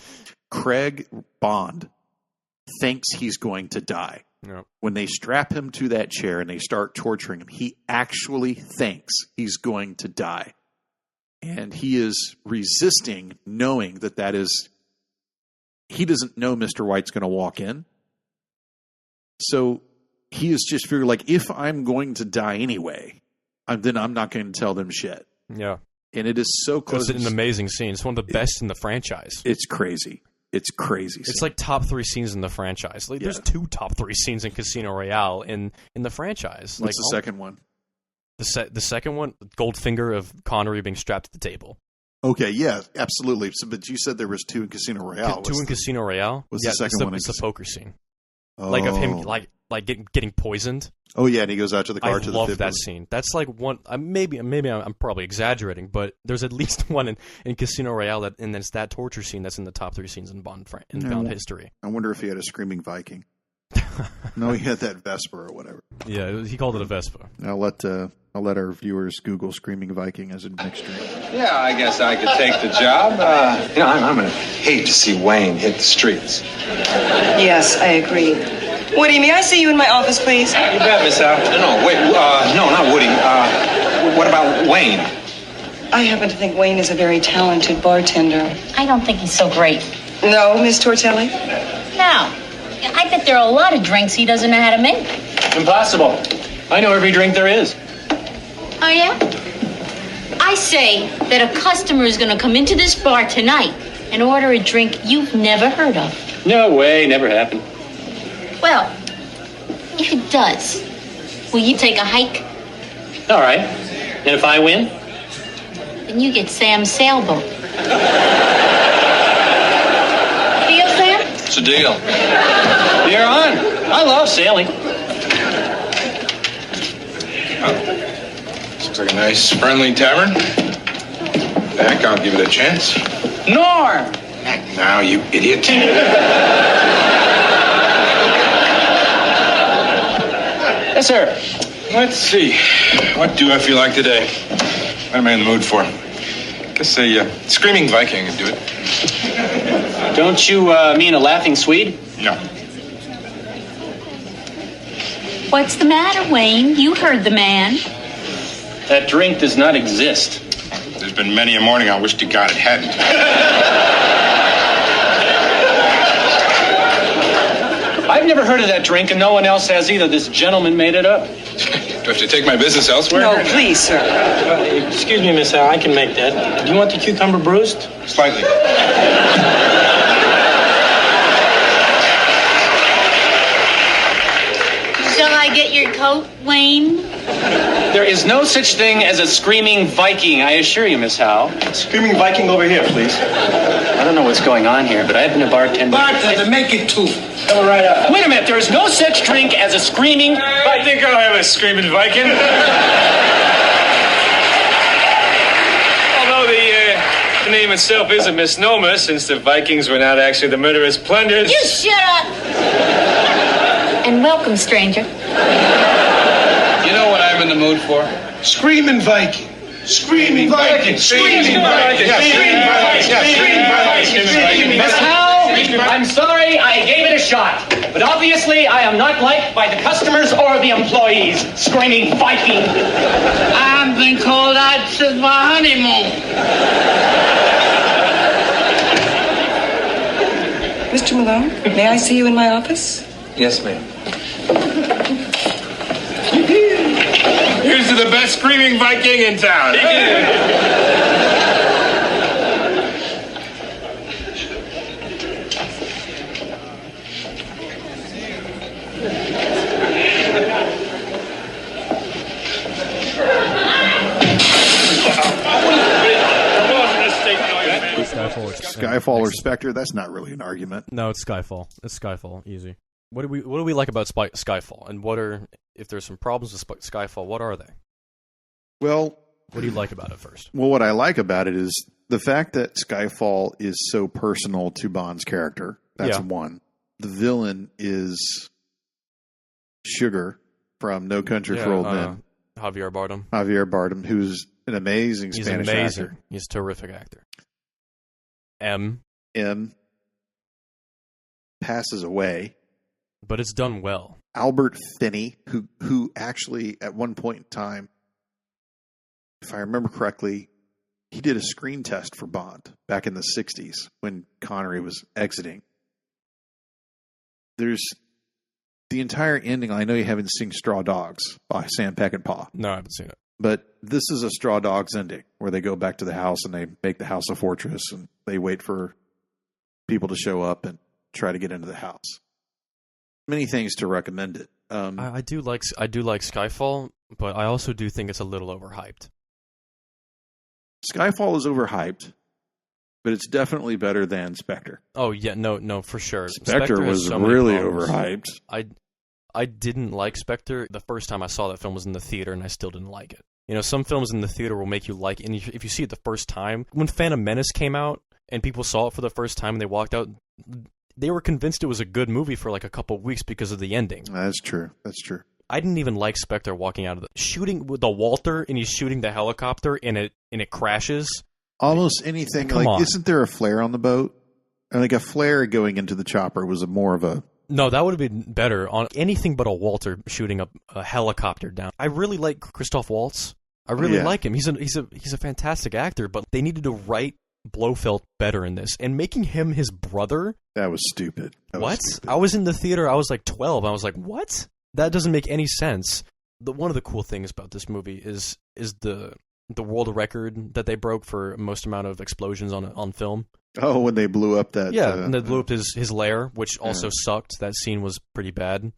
Craig Bond thinks he's going to die. Yep. When they strap him to that chair and they start torturing him, he actually thinks he's going to die. And he is resisting, knowing that is... He doesn't know Mr. White's going to walk in. So he is just figuring, like, if I'm going to die anyway, then I'm not going to tell them shit. Yeah. And it is so close. It's an amazing scene. It's one of the best in the franchise. It's crazy. It's crazy. It's like top 3 scenes in the franchise. Like, there's 2 top 3 scenes in Casino Royale in the franchise. What's the second one? The second one, Goldfinger of Connery being strapped at the table. Okay, yeah, absolutely. So, but you said there was 2 in Casino Royale. 2 in Casino Royale? What's the second one? It's the poker scene. Oh. Like of him, like getting poisoned. Oh yeah, and he goes out to the car. I love that scene. That's like one. Maybe I'm probably exaggerating, but there's at least one in Casino Royale and it's that torture scene that's in the top 3 scenes in Bond history. I wonder if he had a screaming Viking. No, he had that Vespa or whatever. Yeah, he called it a Vespa. I'll let our viewers Google screaming Viking as a mixed drink. Yeah, I guess I could take the job. I'm gonna hate to see Wayne hit the streets. Yes, I agree. Woody, may I see you in my office, please? You bet, Miss Al. No, wait, no, not Woody. What about Wayne? I happen to think Wayne is a very talented bartender. I don't think he's so great. No, Miss Tortelli? No. I bet there are a lot of drinks he doesn't know how to make. Impossible. I know every drink there is. Oh, yeah? I say that a customer is going to come into this bar tonight and order a drink you've never heard of. No way, never happened. Well, if it does, will you take a hike? All right. And if I win? Then you get Sam's sailboat. Deal, Sam? It's a deal. You're on. I love sailing. Looks like a nice, friendly tavern. Heck, I'll give it a chance. Norm! Heck, now, you idiot. Yes, sir. Let's see. What do I feel like today? What am I in the mood for? Guess a screaming Viking would do it. Don't you mean a laughing Swede? No. What's the matter, Wayne? You heard the man. That drink does not exist. There's been many a morning I wish to God it hadn't. I've never heard of that drink, and no one else has either. This gentleman made it up. Do I have to take my business elsewhere? No, please, sir. Excuse me, Miss Al, I can make that. Do you want the cucumber bruised? Slightly. Shall I get your coat, Wayne? There is no such thing as a screaming Viking, I assure you, Miss Howe. Screaming Viking over here, please. I don't know what's going on here, but I've been a bartender. Bartender, make it 2. Come right up. Wait a minute, there is no such drink as a screaming... I think I'll have a screaming Viking. Although the name itself is a misnomer, since the Vikings were not actually the murderous plunderers. You shut up! And welcome, stranger. You know what I'm in the mood for? Screaming Viking. Screaming Viking. Screaming Viking. Screaming Viking. Miss Howe, I'm sorry I gave it a shot. But obviously I am not liked by the customers or the employees. Screaming Viking. I've been called out since my honeymoon. Mr. Malone, may I see you in my office? Yes, ma'am. Here's to the best screaming Viking in town. Skyfall or Spectre? That's not really an argument. No, it's Skyfall. It's Skyfall. Easy. What do we like about Skyfall? And what are, if there's some problems with Skyfall, what are they? Well, what do you like about it first? Well, what I like about it is the fact that Skyfall is so personal to Bond's character. That's one. The villain is Sugar from No Country for Old Men. Javier Bardem. Javier Bardem, who's an amazing Spanish actor. He's a terrific actor. M passes away. But it's done well. Albert Finney, who actually at one point in time, if I remember correctly, he did a screen test for Bond back in the 60s when Connery was exiting. There's the entire ending. I know you haven't seen Straw Dogs by Sam Peckinpah. No, I haven't seen it. But this is a Straw Dogs ending where they go back to the house and they make the house a fortress and they wait for people to show up and try to get into the house. Many things to recommend it. I do like Skyfall, but I also do think it's a little overhyped. Skyfall is overhyped, but it's definitely better than Spectre. Oh yeah, no, for sure. Spectre was so really overhyped. I didn't like Spectre. The first time I saw that film was in the theater, and I still didn't like it. You know, some films in the theater will make you like it, and if you see it the first time, when Phantom Menace came out, and people saw it for the first time, and they walked out, they were convinced it was a good movie for like a couple of weeks because of the ending. That's true. I didn't even like Spectre walking out of the shooting with the Walter, and he's shooting the helicopter, and it crashes. Almost anything. Come on. Isn't there a flare on the boat? And like a flare going into the chopper was more of a... No, that would have been better on anything but a Walter shooting a helicopter down. I really like Christoph Waltz. I really like him. He's a fantastic actor, but they needed to write Blofeld better in this, and making him his brother. That was stupid. What? I was in the theater. I was like 12. I was like, what? That doesn't make any sense. One of the cool things about this movie is the world record that they broke for most amount of explosions on film. Oh, when they blew up that... and they blew up his lair, which also sucked. That scene was pretty bad.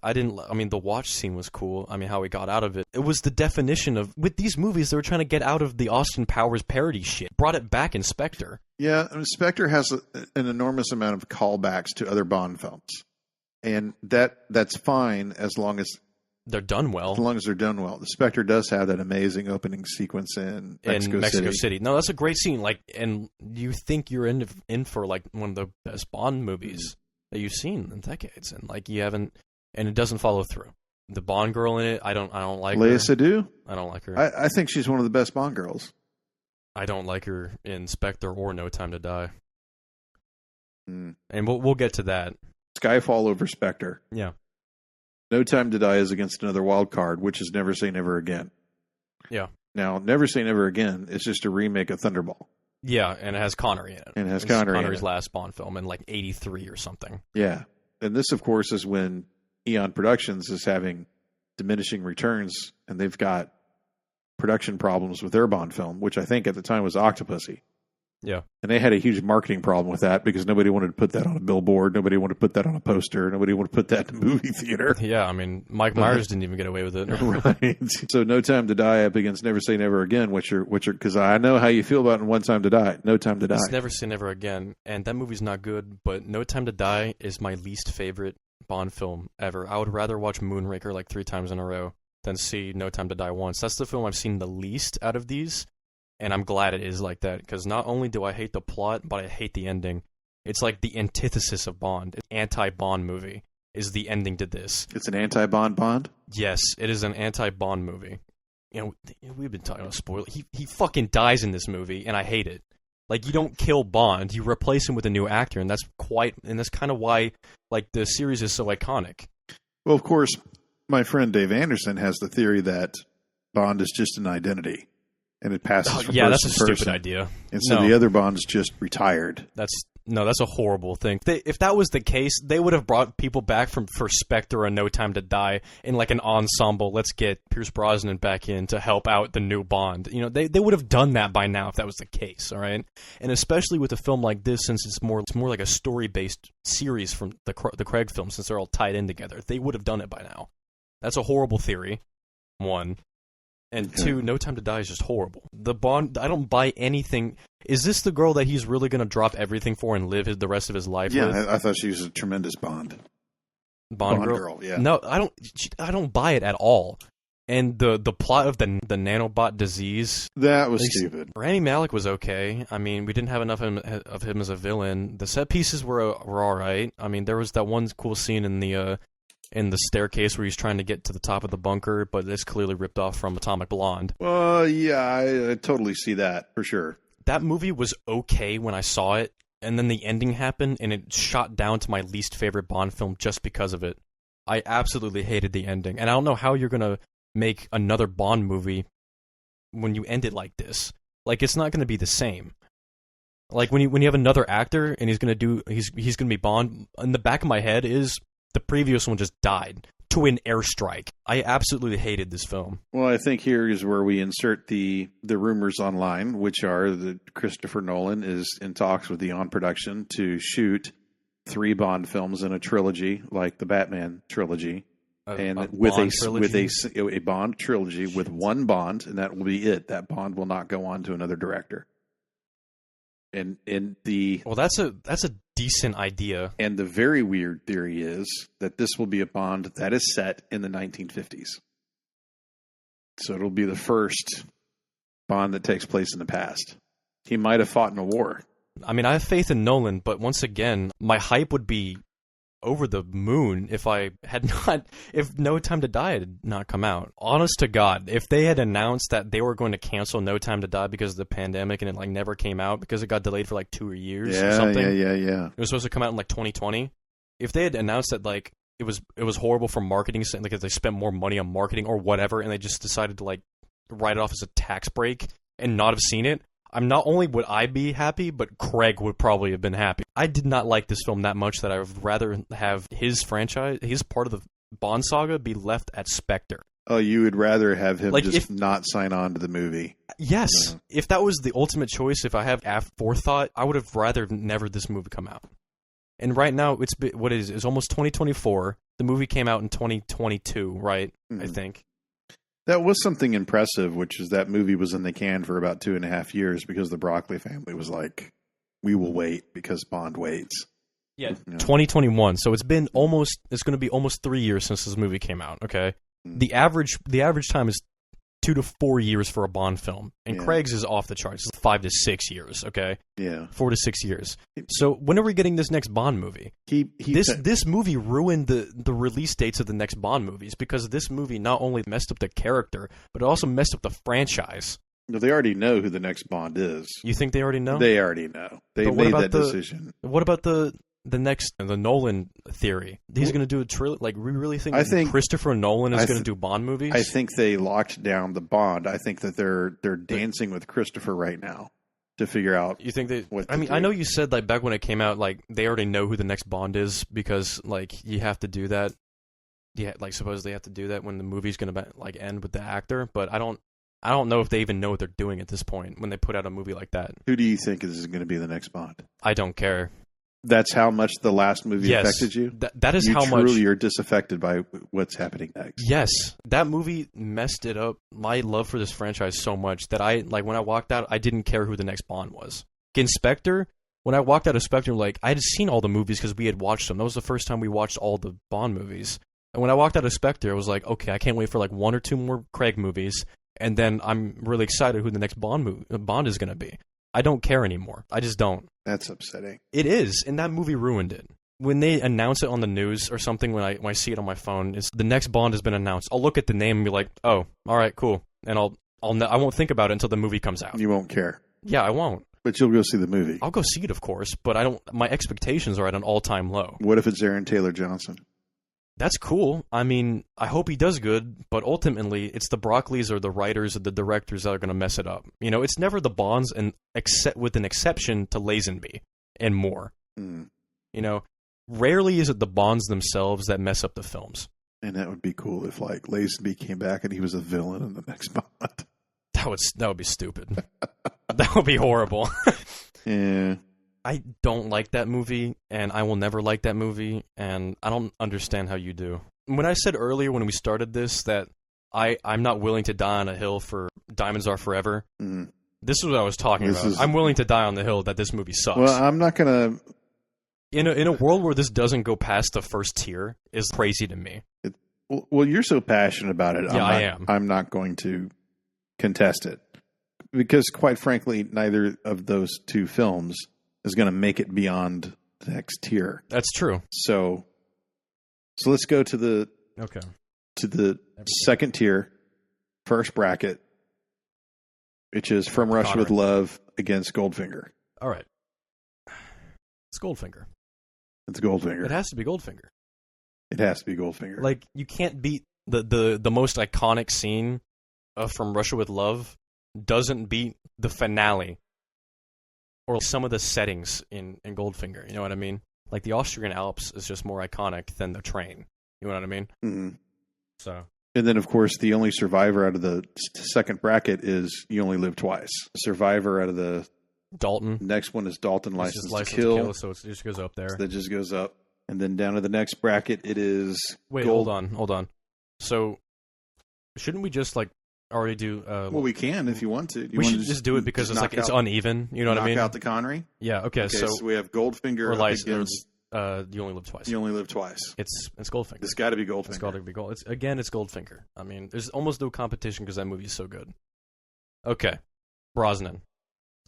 The watch scene was cool. I mean, how he got out of it. It was the definition of... With these movies, they were trying to get out of the Austin Powers parody shit. Brought it back in Spectre. Yeah, Spectre has an enormous amount of callbacks to other Bond films. And that's fine as long as... They're done well. As long as they're done well. The Spectre does have that amazing opening sequence in Mexico City. No, that's a great scene. And you think you're in for like one of the best Bond movies that you've seen in decades, and you haven't, and it doesn't follow through. The Bond girl in it, I don't like Lea her. Seydoux? I don't like her. I think she's one of the best Bond girls. I don't like her in Spectre or No Time to Die. Mm. And we'll get to that. Skyfall over Spectre. Yeah. No Time to Die is against another wild card, which is Never Say Never Again. Yeah. Now, Never Say Never Again is just a remake of Thunderball. Yeah, and it has Connery in it. And it has Connery Connery's in it. last Bond film in 83 or something. Yeah. And this, of course, is when Eon Productions is having diminishing returns, and they've got production problems with their Bond film, which I think at the time was Octopussy. Yeah. And they had a huge marketing problem with that because nobody wanted to put that on a billboard. Nobody wanted to put that on a poster. Nobody wanted to put that in a movie theater. Yeah, I mean, Mike Myers didn't even get away with it. Right. So No Time to Die up against Never Say Never Again, which are because I know how you feel about One Time to Die. No Time to Die. It's Never Say Never Again, and that movie's not good, but No Time to Die is my least favorite Bond film ever. I would rather watch Moonraker 3 times in a row than see No Time to Die once. That's the film I've seen the least out of these. And I'm glad it is like that, because not only do I hate the plot, but I hate the ending. It's like the antithesis of Bond. An anti-Bond movie is the ending to this. It's an anti-Bond Bond? Yes, it is an anti-Bond movie. We've been talking about spoilers. He fucking dies in this movie, and I hate it. You don't kill Bond, you replace him with a new actor, and that's kind of why the series is so iconic. Well, of course, my friend Dave Anderson has the theory that Bond is just an identity. And it passes from person to person. That's a stupid idea. And so the other Bond's just retired. That's a horrible thing. If that was the case, they would have brought people back for Spectre and No Time to Die in an ensemble. Let's get Pierce Brosnan back in to help out the new Bond. They would have done that by now if that was the case, all right? And especially with a film like this, since it's more like a story-based series from the Craig films, since they're all tied in together, they would have done it by now. That's a horrible theory, one. And 2, No Time to Die is just horrible. The Bond, I don't buy anything. Is this the girl that he's really going to drop everything for and live the rest of his life with? Yeah, I thought she was a tremendous Bond. Bond girl? Yeah. No, I don't buy it at all. And the plot of the nanobot disease... That was stupid. Rami Malek was okay. I mean, we didn't have enough of him as a villain. The set pieces were all right. I mean, there was that one cool scene in the staircase where he's trying to get to the top of the bunker, but it's clearly ripped off from Atomic Blonde. Well, yeah, I totally see that, for sure. That movie was okay when I saw it, and then the ending happened, and it shot down to my least favorite Bond film just because of it. I absolutely hated the ending, and I don't know how you're gonna make another Bond movie when you end it like this. Like, it's not gonna be the same. Like, when you have another actor and he's gonna be Bond, in the back of my head is the previous one just died to an airstrike. I absolutely hated this film. Well, I think here is where we insert the rumors online, which are that Christopher Nolan is in talks with Eon Production to shoot 3 Bond films in a trilogy, like the Batman trilogy, and with a Bond trilogy with one Bond, and that will be it. That Bond will not go on to another director. And that's a decent idea. And the very weird theory is that this will be a Bond that is set in the 1950s. So it'll be the first Bond that takes place in the past. He might have fought in a war. I mean, I have faith in Nolan, but once again, my hype would be over the moon if No Time to Die had not come out. Honest to God, if they had announced that they were going to cancel No Time to Die because of the pandemic and it never came out because it got delayed for 2 years or something. Yeah. It was supposed to come out in 2020. If they had announced that it was horrible for marketing, because they spent more money on marketing or whatever, and they just decided to write it off as a tax break and not have seen it, not only would I be happy, but Craig would probably have been happy. I did not like this film that much that I would rather have his franchise, his part of the Bond saga, be left at Spectre. Oh, you would rather have him not sign on to the movie? Yes. Yeah. If that was the ultimate choice, if I have forethought, I would have rather never this movie come out. And right now, it's almost 2024. The movie came out in 2022, right? Mm-hmm. I think. That was something impressive, which is that movie was in the can for about 2.5 years because the Broccoli family was like, we will wait because Bond waits. Yeah, 2021. So it's going to be almost 3 years since this movie came out, okay? Mm. The average time is 2 to 4 years for a Bond film. And Craig's is off the charts. It's 5 to 6 years, okay? Yeah. 4 to 6 years. So when are we getting this next Bond movie? This movie ruined the release dates of the next Bond movies because this movie not only messed up the character, but it also messed up the franchise. No, they already know who the next Bond is. You think they already know? They already know. They made that decision. What about the Nolan theory? He's going to do a trilogy. We really think Christopher Nolan is going to do Bond movies? I think they locked down the Bond. I think that they're dancing with Christopher right now to figure out. You think they? I know you said back when it came out, they already know who the next Bond is because you have to do that. Yeah, supposedly have to do that when the movie's going to end with the actor. But I don't know if they even know what they're doing at this point when they put out a movie like that. Who do you think is going to be the next Bond? I don't care. That's how much the last movie affected you? That is how much. You're disaffected by what's happening next. Yes. That movie messed it up, my love for this franchise, so much that when I walked out, I didn't care who the next Bond was. In Spectre, when I walked out of Spectre, I had seen all the movies because we had watched them. That was the first time we watched all the Bond movies. And when I walked out of Spectre, I was like, okay, I can't wait for 1 or 2 more Craig movies. And then I'm really excited who the next Bond is going to be. I don't care anymore. I just don't. That's upsetting. It is, and that movie ruined it. When they announce it on the news or something, when I see it on my phone, it's the next Bond has been announced. I'll look at the name and be like, oh, all right, cool, and I won't think about it until the movie comes out. You won't care. Yeah, I won't. But you'll go see the movie. I'll go see it, of course, but I don't. My expectations are at an all-time low. What if it's Aaron Taylor Johnson? That's cool. I mean, I hope he does good, but ultimately, it's the Broccoli's or the writers or the directors that are going to mess it up. It's never the Bonds, with an exception to Lazenby and Moore. Mm. Rarely is it the Bonds themselves that mess up the films. And that would be cool if Lazenby came back and he was a villain in the next Bond. That would be stupid. That would be horrible. Yeah. I don't like that movie, and I will never like that movie, and I don't understand how you do. When I said earlier when we started this that I'm not willing to die on a hill for Diamonds Are Forever, this is what I was talking about. I'm willing to die on the hill that this movie sucks. Well, I'm not going to... In a world where this doesn't go past the first tier is crazy to me. Well, you're so passionate about it. I am. I'm not going to contest it. Because, quite frankly, neither of those 2 films is going to make it beyond the next tier. That's true. So let's go to the second tier, first bracket, which is From Russia with Love against Goldfinger. All right. It's Goldfinger. It's Goldfinger. It has to be Goldfinger. It has to be Goldfinger. Like, you can't beat the most iconic scene from Russia with Love doesn't beat the finale or some of the settings in Goldfinger. You know what I mean? Like, the Austrian Alps is just more iconic than the train. You know what I mean? Mm-hmm. So. And then, of course, the only survivor out of the second bracket is You Only Live Twice. Survivor out of the Dalton. Next one is Dalton, License to Kill. So it just goes up there. So that just goes up. And then down to the next bracket, it is... Wait, hold on. So, shouldn't we just, like, already do... well, we can if you want to. We should just do it because it's uneven. You know what I mean? Knock out the Connery? Yeah, okay, so we have Goldfinger or License. You Only Live Twice. You Only Live Twice. It's Goldfinger. It's got to be Goldfinger. It's got to be Gold. It's Goldfinger. I mean, there's almost no competition because that movie is so good. Okay, Brosnan.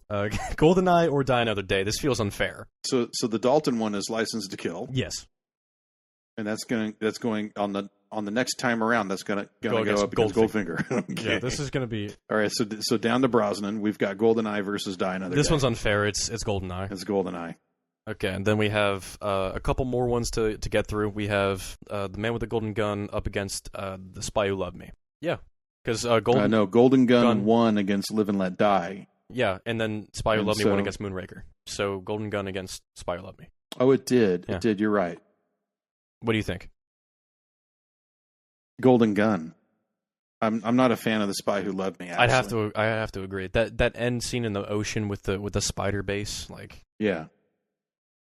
Goldeneye or Die Another Day. This feels unfair. So the Dalton one is License to Kill. Yes. And that's going on the next time around. That's going to go up against Goldfinger. Okay. Yeah, this is going to be all right. So down to Brosnan, we've got Goldeneye versus Die Another Day. This one's unfair. It's Goldeneye. It's Goldeneye. Okay, and then we have a couple more ones to get through. We have The Man with the Golden Gun up against The Spy Who Loved Me. Yeah, because Golden Gun won against Live and Let Die. Yeah, and then Spy Who Loved Me won against Moonraker. So Golden Gun against Spy Who Loved Me. Oh, it did. Yeah. It did. You're right. What do you think? Golden Gun. I'm not a fan of The Spy Who Loved Me. Actually. I have to agree. That end scene in the ocean with the spider base, like yeah.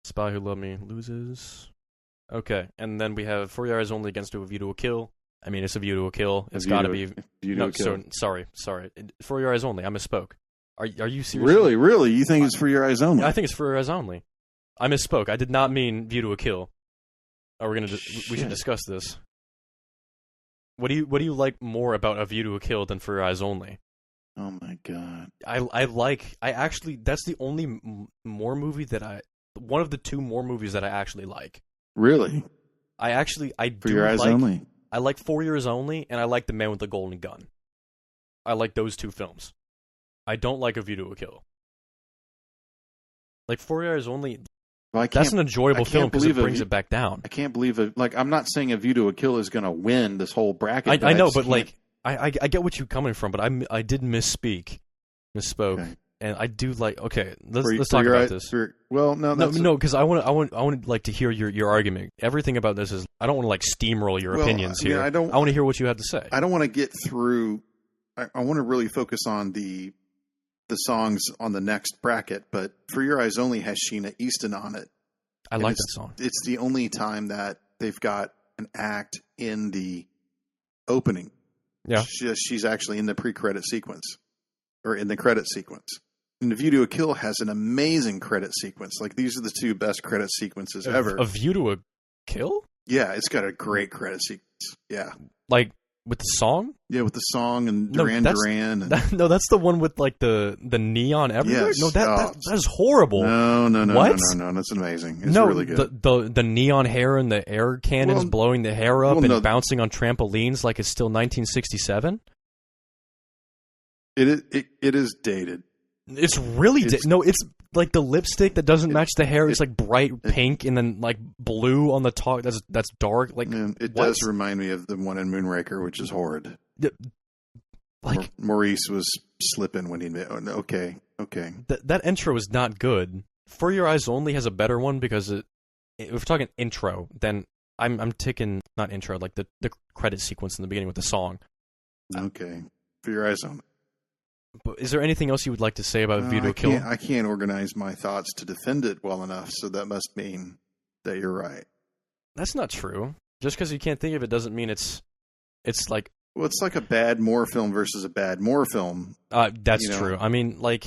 Spy Who Loved Me loses. Okay, and then we have For Your Eyes Only against A View to a Kill. I mean, it's A View to a Kill. It's got to be. Sorry. For Your Eyes Only. I misspoke. Are you serious? Really? You think it's For Your Eyes Only? I think it's For Your Eyes Only. I misspoke. I did not mean View to a Kill. We should discuss this. What do you like more about A View to a Kill than For Your Eyes Only? Oh my god. That's the only one of the two more movies that I actually like. Really? For Your Eyes Only. I like For Your Eyes Only, and I like The Man with the Golden Gun. I like those two films. I don't like A View to a Kill. Like For Your Eyes Only. Well, that's an enjoyable film because it brings it back down. I can't believe it. Like, I'm not saying A View to a Kill is going to win this whole bracket. I know, but like, I get what you're coming from, but I did misspoke, okay. And I do like. Okay, let's talk about this. No, because I want like to hear your argument. Everything about this is I don't want to like steamroll your opinions here. I want to hear what you have to say. I don't want to get through. I want to really focus on the songs on the next bracket, but For Your Eyes Only has Sheena Easton on it. I like that song. It's the only time that they've got an act in the opening. Yeah. She's actually in the pre-credit sequence, or in the credit sequence. And A View to a Kill has an amazing credit sequence. Like, these are the two best credit sequences ever. A View to a Kill? Yeah, it's got a great credit sequence. Yeah. Like, with the song? Yeah, with the song and Duran Duran. No, that's the one with like the neon everywhere. Yes. No, that is horrible. No. What? No, that's amazing. It's really good. The neon hair and the air cannons blowing the hair up and bouncing on trampolines like it's still 1967. It is dated. It's really no. It's like the lipstick that doesn't match the hair. It's like bright pink and then like blue on the top. That's dark. Like it does remind me of the one in Moonraker, which is horrid. Like Maurice was slipping when he made. Oh, okay. That intro is not good. For Your Eyes Only has a better one because if we're talking intro, then I'm taking not intro like the credit sequence in the beginning with the song. Okay, For Your Eyes Only. But is there anything else you would like to say about View to a Kill? I can't organize my thoughts to defend it well enough, so that must mean that you're right. That's not true. Just because you can't think of it doesn't mean it's like... Well, it's like a bad Moore film versus a bad Moore film. That's true. I mean, like...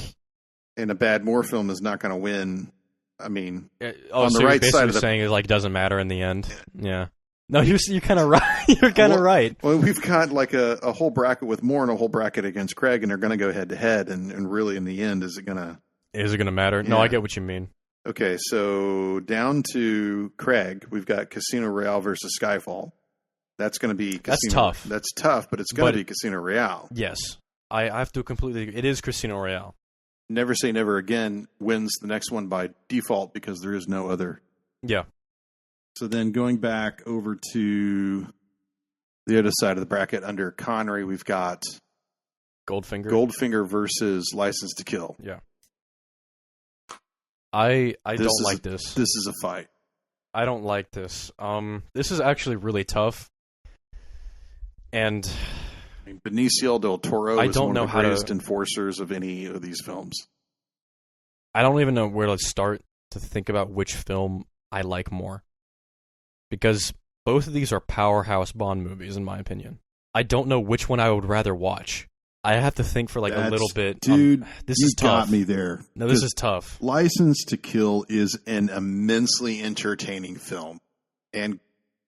And a bad Moore film is not going to win. I mean, on the right side of the... saying it like doesn't matter in the end. Yeah. No, you're kind of right. You're kind of right. Well, we've got like a whole bracket with Moore and a whole bracket against Craig, and they're going to go head to head. And really, in the end, is it going to matter? Yeah. No, I get what you mean. Okay, so down to Craig, we've got Casino Royale versus Skyfall. That's going to be That's tough. That's tough, but it's going to be Casino Royale. Yes, I have to completely agree. It is Casino Royale. Never Say Never Again wins the next one by default because there is no other. Yeah. So then going back over to the other side of the bracket under Connery, we've got Goldfinger versus License to Kill. Yeah. I don't like this. This is a fight. I don't like this. This is actually really tough. And Benicio del Toro is one of the greatest enforcers of any of these films. I don't even know where to start to think about which film I like more. Because both of these are powerhouse Bond movies, in my opinion. I don't know which one I would rather watch. I have to think for a little bit. Dude, this is tough. Got me there. No, this is tough. License to Kill is an immensely entertaining film. And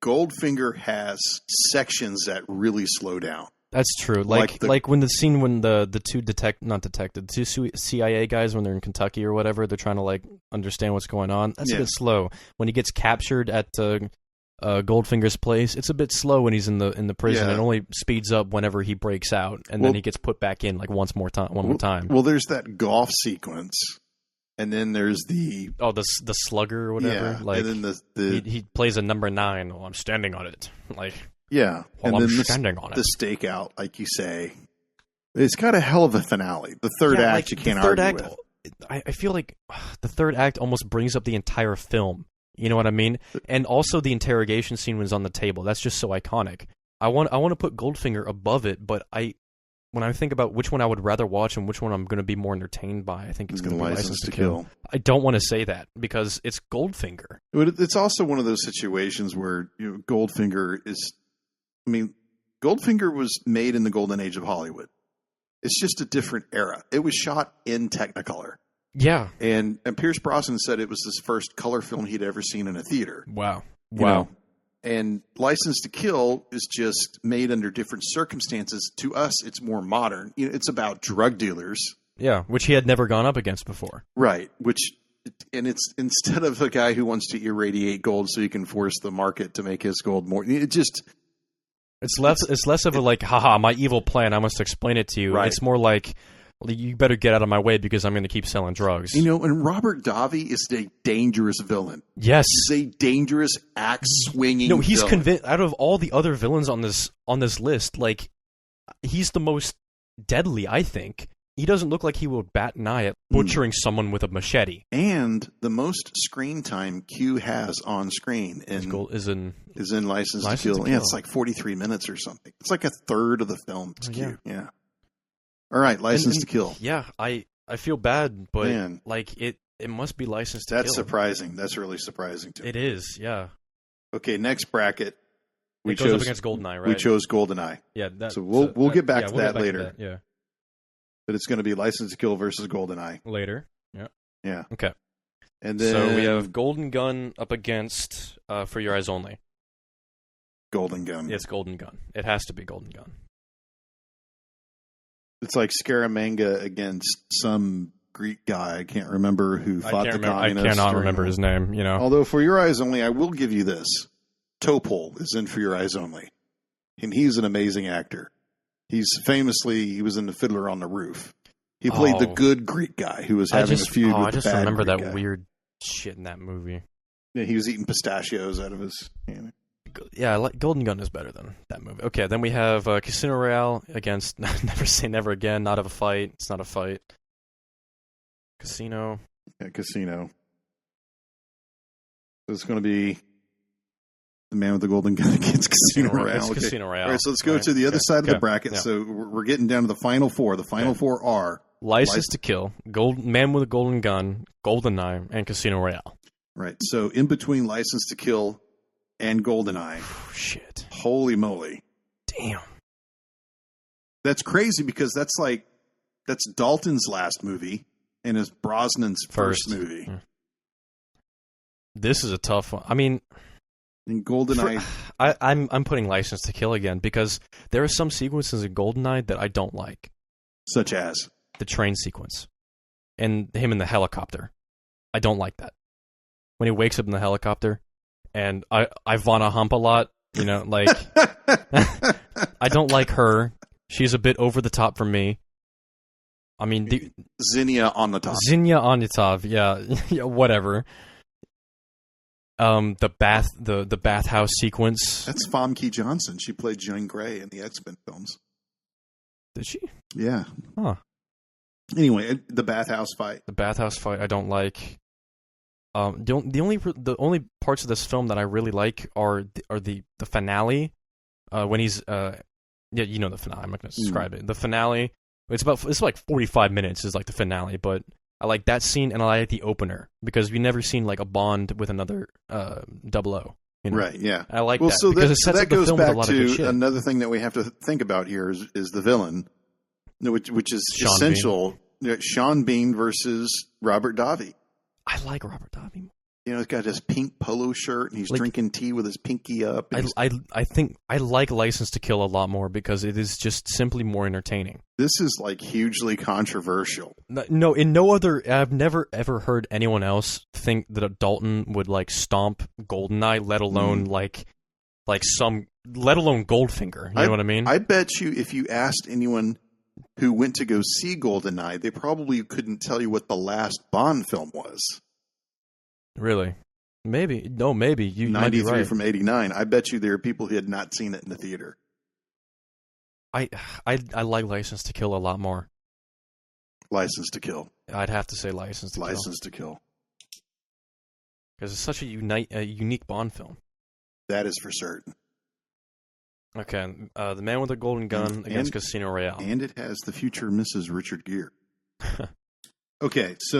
Goldfinger has sections that really slow down. That's true. Like when the scene when the two CIA guys, when they're in Kentucky or whatever, they're trying to understand what's going on. That's a bit slow. When he gets captured at Goldfinger's place, it's a bit slow when he's in the prison. It only speeds up whenever he breaks out, and then he gets put back in one more time. Well, there's that golf sequence, and then there's the slugger or whatever. And then he plays a number 9. Well, I'm standing on it. And then the stakeout, like you say, it's got a hell of a finale. The third act you can't argue with. I feel like the third act almost brings up the entire film. You know what I mean? And also the interrogation scene was on the table. That's just so iconic. I want to put Goldfinger above it, but when I think about which one I would rather watch and which one I'm going to be more entertained by, I think it's going to be License to Kill. I don't want to say that because it's Goldfinger. It's also one of those situations where Goldfinger is. I mean, Goldfinger was made in the golden age of Hollywood. It's just a different era. It was shot in Technicolor. Yeah. And Pierce Brosnan said it was his first color film he'd ever seen in a theater. Wow. You know? And License to Kill is just made under different circumstances. To us, it's more modern. It's about drug dealers. Yeah, which he had never gone up against before. Right. And it's instead of a guy who wants to irradiate gold so he can force the market to make his gold more. It's less of a haha, my evil plan, I must explain it to you. Right. It's more like, you better get out of my way because I'm going to keep selling drugs. And Robert Davi is a dangerous villain. Yes. He's a dangerous axe-swinging villain. He's convinced, out of all the other villains on this list, he's the most deadly, I think. He doesn't look like he would bat an eye at butchering someone with a machete. And the most screen time Q has on screen is in License to Kill. Yeah, it's 43 minutes or something. It's a third of the film. It's Q. Yeah. All right, License to Kill. Yeah, I feel bad, but it must be License to Kill. That's surprising. That's really surprising to me. It is, yeah. Okay, next bracket. We chose up against Goldeneye, right? We chose Goldeneye. Yeah, so we'll get back to that later. To that, yeah. But it's going to be License to Kill versus Goldeneye. Later. Yeah. Yeah. Okay. And then so we have Golden Gun up against For Your Eyes Only. Golden Gun. It's Golden Gun. It has to be Golden Gun. It's like Scaramanga against some Greek guy. I can't remember who fought the communists. I cannot remember his name, Although For Your Eyes Only, I will give you this. Topol is in For Your Eyes Only. And he's an amazing actor. He was in The Fiddler on the Roof. He played the good Greek guy who was having a feud with the bad I just remember Greek that guy. weird shit in that movie. Yeah, he was eating pistachios out of his... Yeah, Golden Gun is better than that movie. Okay, then we have Casino Royale against Never Say Never Again. Not a fight. It's not a fight. Casino. Yeah, Casino. So it's going to be the man with the golden gun against Casino Royale. It's Casino Royale. All right, so let's go to the other side of the bracket. Yeah. So we're getting down to the final four. The final four are... License to Kill, Man with a Golden Gun, Goldeneye, and Casino Royale. Right, so in between License to Kill and Goldeneye. Shit. Holy moly. Damn. That's crazy because that's Dalton's last movie and is Brosnan's first movie. Yeah. This is a tough one. I mean... In Goldeneye... I'm putting License to Kill again because there are some sequences in Goldeneye that I don't like. Such as? The train sequence. And him in the helicopter. I don't like that. When he wakes up in the helicopter... And I wanna hump a lot, I don't like her. She's a bit over the top for me. I mean, Zinnia on the top. Zinnia on the top, yeah, whatever. The bathhouse sequence. That's Famke Johnson. She played Jean Grey in the X-Men films. Did she? Yeah. Huh. Anyway, the bathhouse fight. The bathhouse fight I don't like. The only parts of this film that I really like are the finale, when he's you know the finale. I'm not going to describe it. The finale. It's like 45 minutes is like the finale, but I like that scene and I like the opener because we've never seen like a Bond with another 00. You know? Right. Yeah. I like that. So because it sets that up the goes film back with a lot of good shit. to another thing that we have to think about here is the villain, which is Sean essential. Sean Bean versus Robert Davi. I like Robert Davi. You know, he's got his pink polo shirt and he's drinking tea with his pinky up. I think I like License to Kill a lot more because it is just simply more entertaining. This is like hugely controversial. No, in no other, I've never ever heard anyone else think that a Dalton would like stomp Goldeneye, let alone let alone Goldfinger. You know what I mean? I bet you if you asked anyone who went to go see Goldeneye, they probably couldn't tell you what the last Bond film was. Really? Maybe. No, maybe. You 93 might be right. from 89. I bet you there are people who had not seen it in the theater. I like License to Kill a lot more. License to Kill. I'd have to say License to Kill. License to Kill. Because it's such a unique Bond film. That is for certain. Okay, The Man with the Golden Gun against Casino Royale. And it has the future Mrs. Richard Gere. Okay, so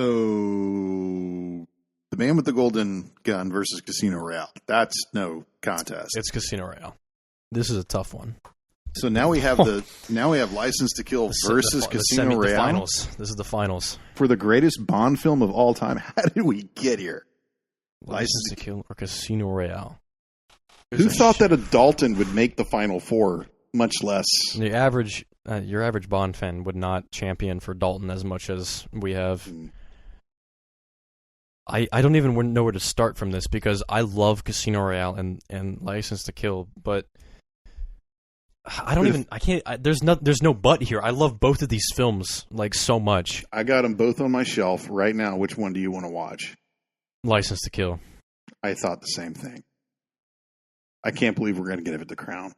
The Man with the Golden Gun versus Casino Royale. That's no contest. It's Casino Royale. This is a tough one. So now we have License to Kill versus Casino Royale. The finals. This is the finals for the greatest Bond film of all time. How did we get here? License to Kill or Casino Royale. Who thought that a Dalton would make the Final Four? Much less your average Bond fan would not champion for Dalton as much as we have. I don't even know where to start from this because I love Casino Royale and License to Kill, but there's no but here. I love both of these films like so much. I got them both on my shelf right now. Which one do you want to watch? License to Kill. I thought the same thing. I can't believe we're going to give it the crown.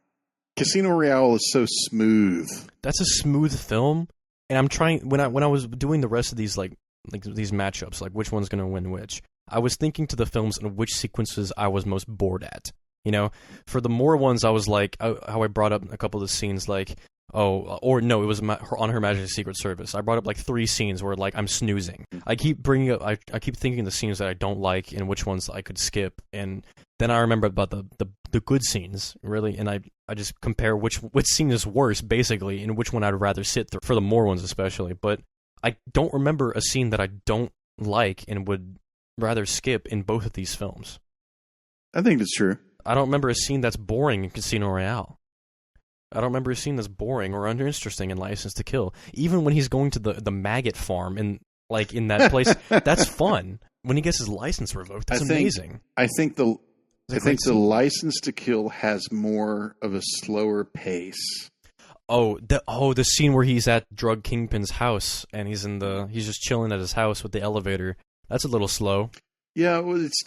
Casino Royale is so smooth. That's a smooth film, and I'm trying when I was doing the rest of these like these matchups, like which one's going to win which. I was thinking to the films and which sequences I was most bored at. You know, for the more ones, I was like how I brought up a couple of the scenes, like it was on Her Majesty's Secret Service. I brought up like 3 scenes where like I'm snoozing. I keep bringing up, I keep thinking of the scenes that I don't like and which ones I could skip, and then I remember about the good scenes, really, and I just compare which scene is worse, basically, and which one I'd rather sit through, for the more ones especially. But I don't remember a scene that I don't like and would rather skip in both of these films. I think it's true. I don't remember a scene that's boring in Casino Royale. I don't remember a scene that's boring or uninteresting in License to Kill. Even when he's going to the maggot farm and like in that place, that's fun. When he gets his license revoked, that's amazing. I think the License to Kill has more of a slower pace. The scene where he's at Drug Kingpin's house and he's just chilling at his house with the elevator. That's a little slow. Yeah, well, it's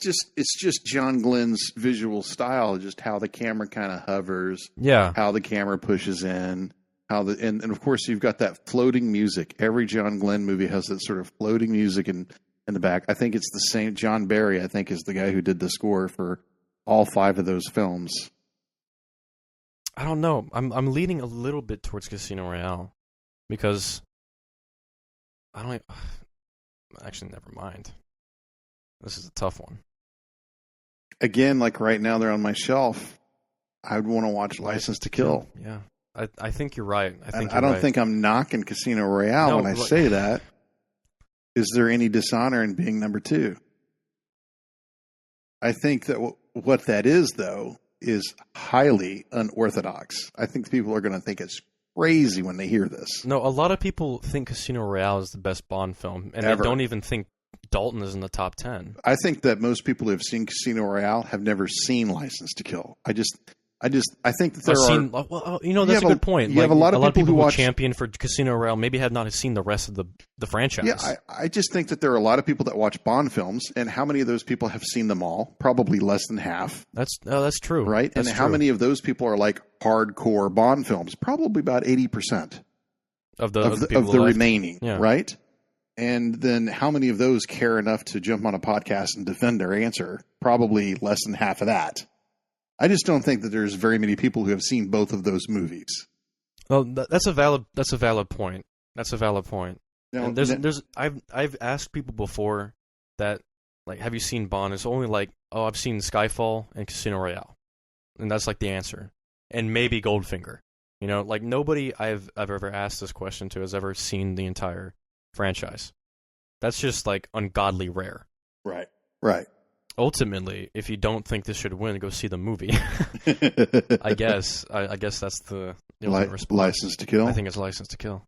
just John Glenn's visual style, just how the camera kind of hovers. Yeah, how the camera pushes in, and of course you've got that floating music. Every John Glenn movie has that sort of floating music in the back. I think it's the same. John Barry, I think, is the guy who did the score for all 5 of those films. I don't know. I'm leaning a little bit towards Casino Royale because I don't. Actually, never mind. This is a tough one. Again, like right now, they're on my shelf. I would want to watch License to Kill. Yeah, I think you're right. I don't think I'm knocking Casino Royale when I say that. Is there any dishonor in being number 2? I think that what that is, though, is highly unorthodox. I think people are going to think it's crazy when they hear this. No, a lot of people think Casino Royale is the best Bond film, and they don't even think Dalton is in the top 10. I think that most people who have seen Casino Royale have never seen License to Kill. I think that there are. Well, that's a good point. You have a lot of people who watch champion for Casino Royale maybe have not seen the rest of the franchise. Yeah, I just think that there are a lot of people that watch Bond films, and how many of those people have seen them all? Probably less than half. That's true, right? That's and how many of those people are like hardcore Bond films? Probably about 80% of the remaining, right? And then how many of those care enough to jump on a podcast and defend their answer? Probably less than half of that. I just don't think that there's very many people who have seen both of those movies. Well, that's a valid point. That's a valid point. Now, I've asked people before that, like, have you seen Bond? It's only like, oh, I've seen Skyfall and Casino Royale, and that's like the answer, and maybe Goldfinger. Like nobody I've ever asked this question to has ever seen the entire franchise. That's just like ungodly rare. Right. Ultimately, if you don't think this should win, go see the movie. I guess that's the License to Kill? I think it's License to Kill.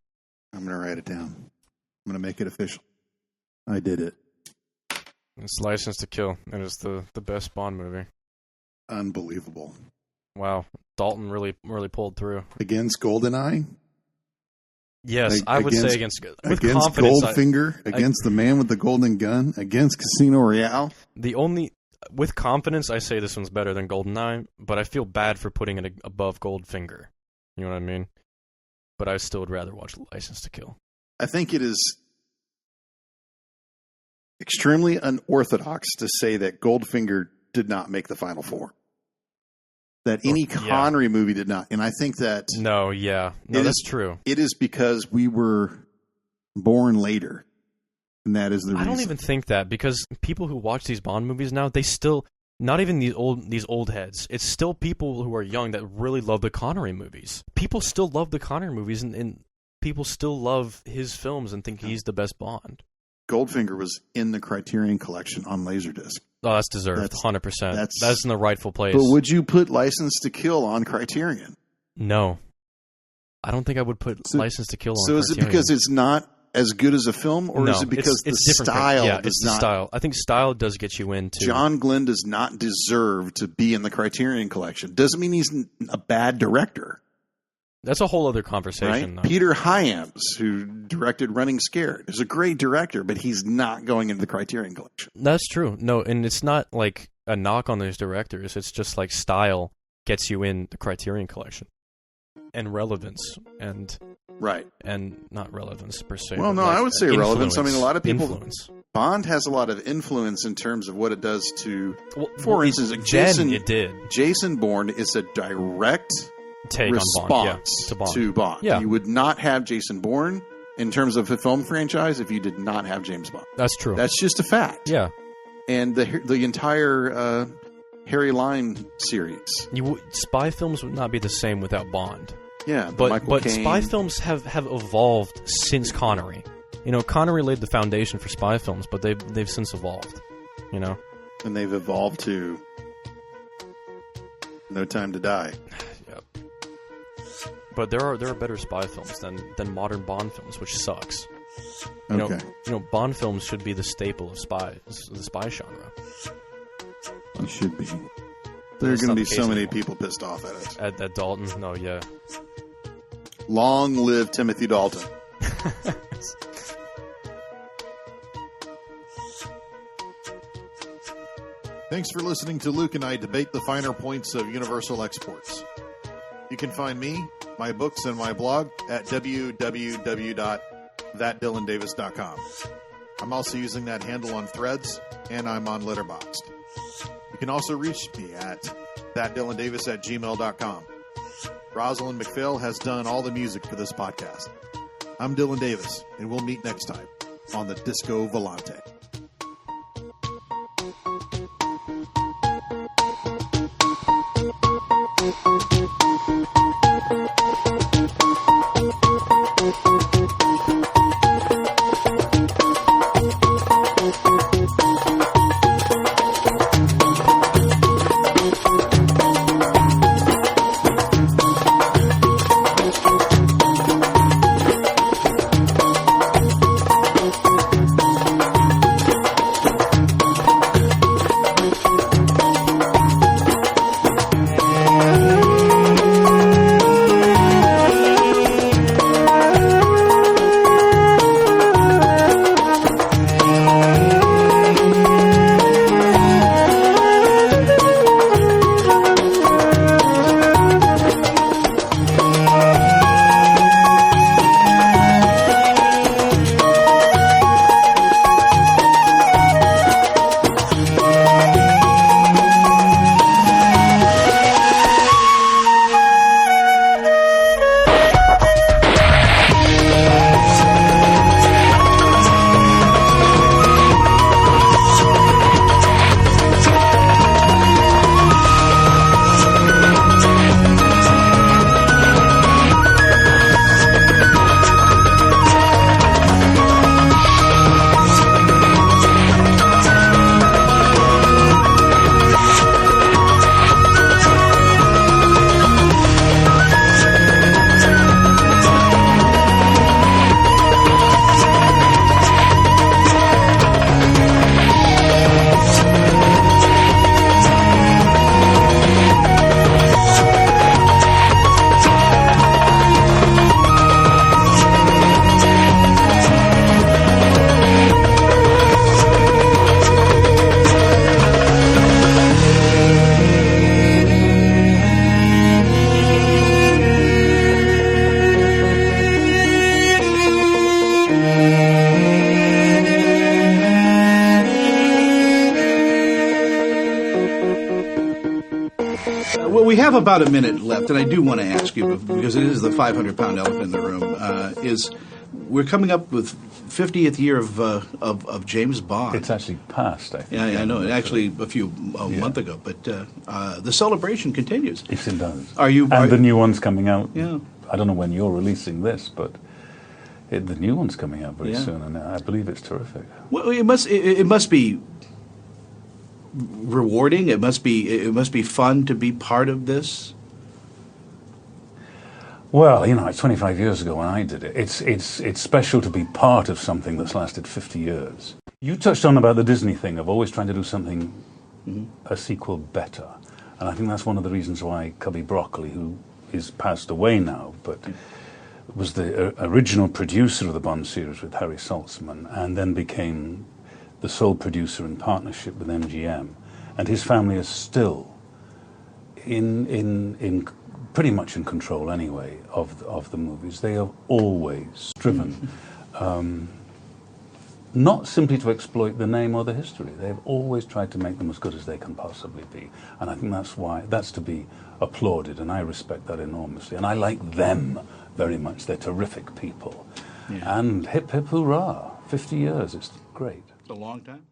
I'm going to write it down. I'm going to make it official. I did it. It's License to Kill. It is the best Bond movie. Unbelievable. Wow. Dalton really pulled through. Against Goldeneye? Yes, I would say against Goldfinger, against the man with the golden gun, against Casino Royale. With confidence, I say this one's better than Goldeneye, but I feel bad for putting it above Goldfinger. You know what I mean? But I still would rather watch License to Kill. I think it is extremely unorthodox to say that Goldfinger did not make the Final Four. That any Connery movie did not. And I think that... No, that's true. It is because we were born later. And that is the reason. I don't even think that, because people who watch these Bond movies now, they still... Not even these old heads. It's still people who are young that really love the Connery movies. People still love the Connery movies, and people still love his films and think he's the best Bond. Goldfinger was in the Criterion Collection on Laserdisc. Oh, that's deserved, 100%. That's in the rightful place. But would you put License to Kill on Criterion? No. I don't think I would put License to Kill on Criterion. So is it because it's not as good as a film, or is it because the style does not... it's the style. I think style does get you into... John Glenn does not deserve to be in the Criterion Collection. Doesn't mean he's a bad director. That's a whole other conversation, right? though. Peter Hyams, who directed Running Scared, is a great director, but he's not going into the Criterion Collection. That's true. No, and it's not like a knock on those directors. It's just like style gets you in the Criterion Collection. And relevance. And not relevance, per se. Well, no, I would say relevance. I mean, a lot of people... Bond has a lot of influence in terms of what it does to... for instance, Jason Bourne is a direct... take response on Bond. To Bond. Yeah. You would not have Jason Bourne in terms of a film franchise if you did not have James Bond. That's true. That's just a fact. Yeah. And the entire Harry Lime series. Spy films would not be the same without Bond. Yeah, but spy films have evolved since Connery. Connery laid the foundation for spy films, but they've since evolved. And they've evolved to No Time to Die. But there are better spy films than modern Bond films, which sucks. Bond films should be the staple of the spy genre. It should be. There are going to be so many people pissed off at it. At Dalton? No, yeah. Long live Timothy Dalton. Thanks for listening to Luke and I debate the finer points of Universal Exports. You can find me, my books, and my blog at www.thatdylandavis.com. I'm also using that handle on Threads, and I'm on Letterboxd. You can also reach me at thatdylandavis@gmail.com. Rosalind McPhail has done all the music for this podcast. I'm Dylan Davis, and we'll meet next time on the Disco Volante. have about a minute left, and I do want to ask you, because it is the 500-pound elephant in the room, is we're coming up with 50th year of James Bond. It's actually passed, I think. Yeah, I know. Actually, a month ago. But the celebration continues. Yes, it does. And the new one's coming out. Yeah. I don't know when you're releasing this, but the new one's coming out very soon, and I believe it's terrific. Well, it must be rewarding. It must be fun to be part of this. Well, it's 25 years ago when I did it. It's special to be part of something that's lasted 50 years. You touched on about the Disney thing of always trying to do something, a sequel better. And I think that's one of the reasons why Cubby Broccoli, who is passed away now, but was the original producer of the Bond series with Harry Saltzman, and then became the sole producer in partnership with MGM. And his family is still in pretty much in control anyway of the movies. They have always striven not simply to exploit the name or the history. They've always tried to make them as good as they can possibly be. And I think that's to be applauded, and I respect that enormously. And I like them very much. They're terrific people. Yeah. And hip hip hurrah, 50 years, it's great. It's a long time.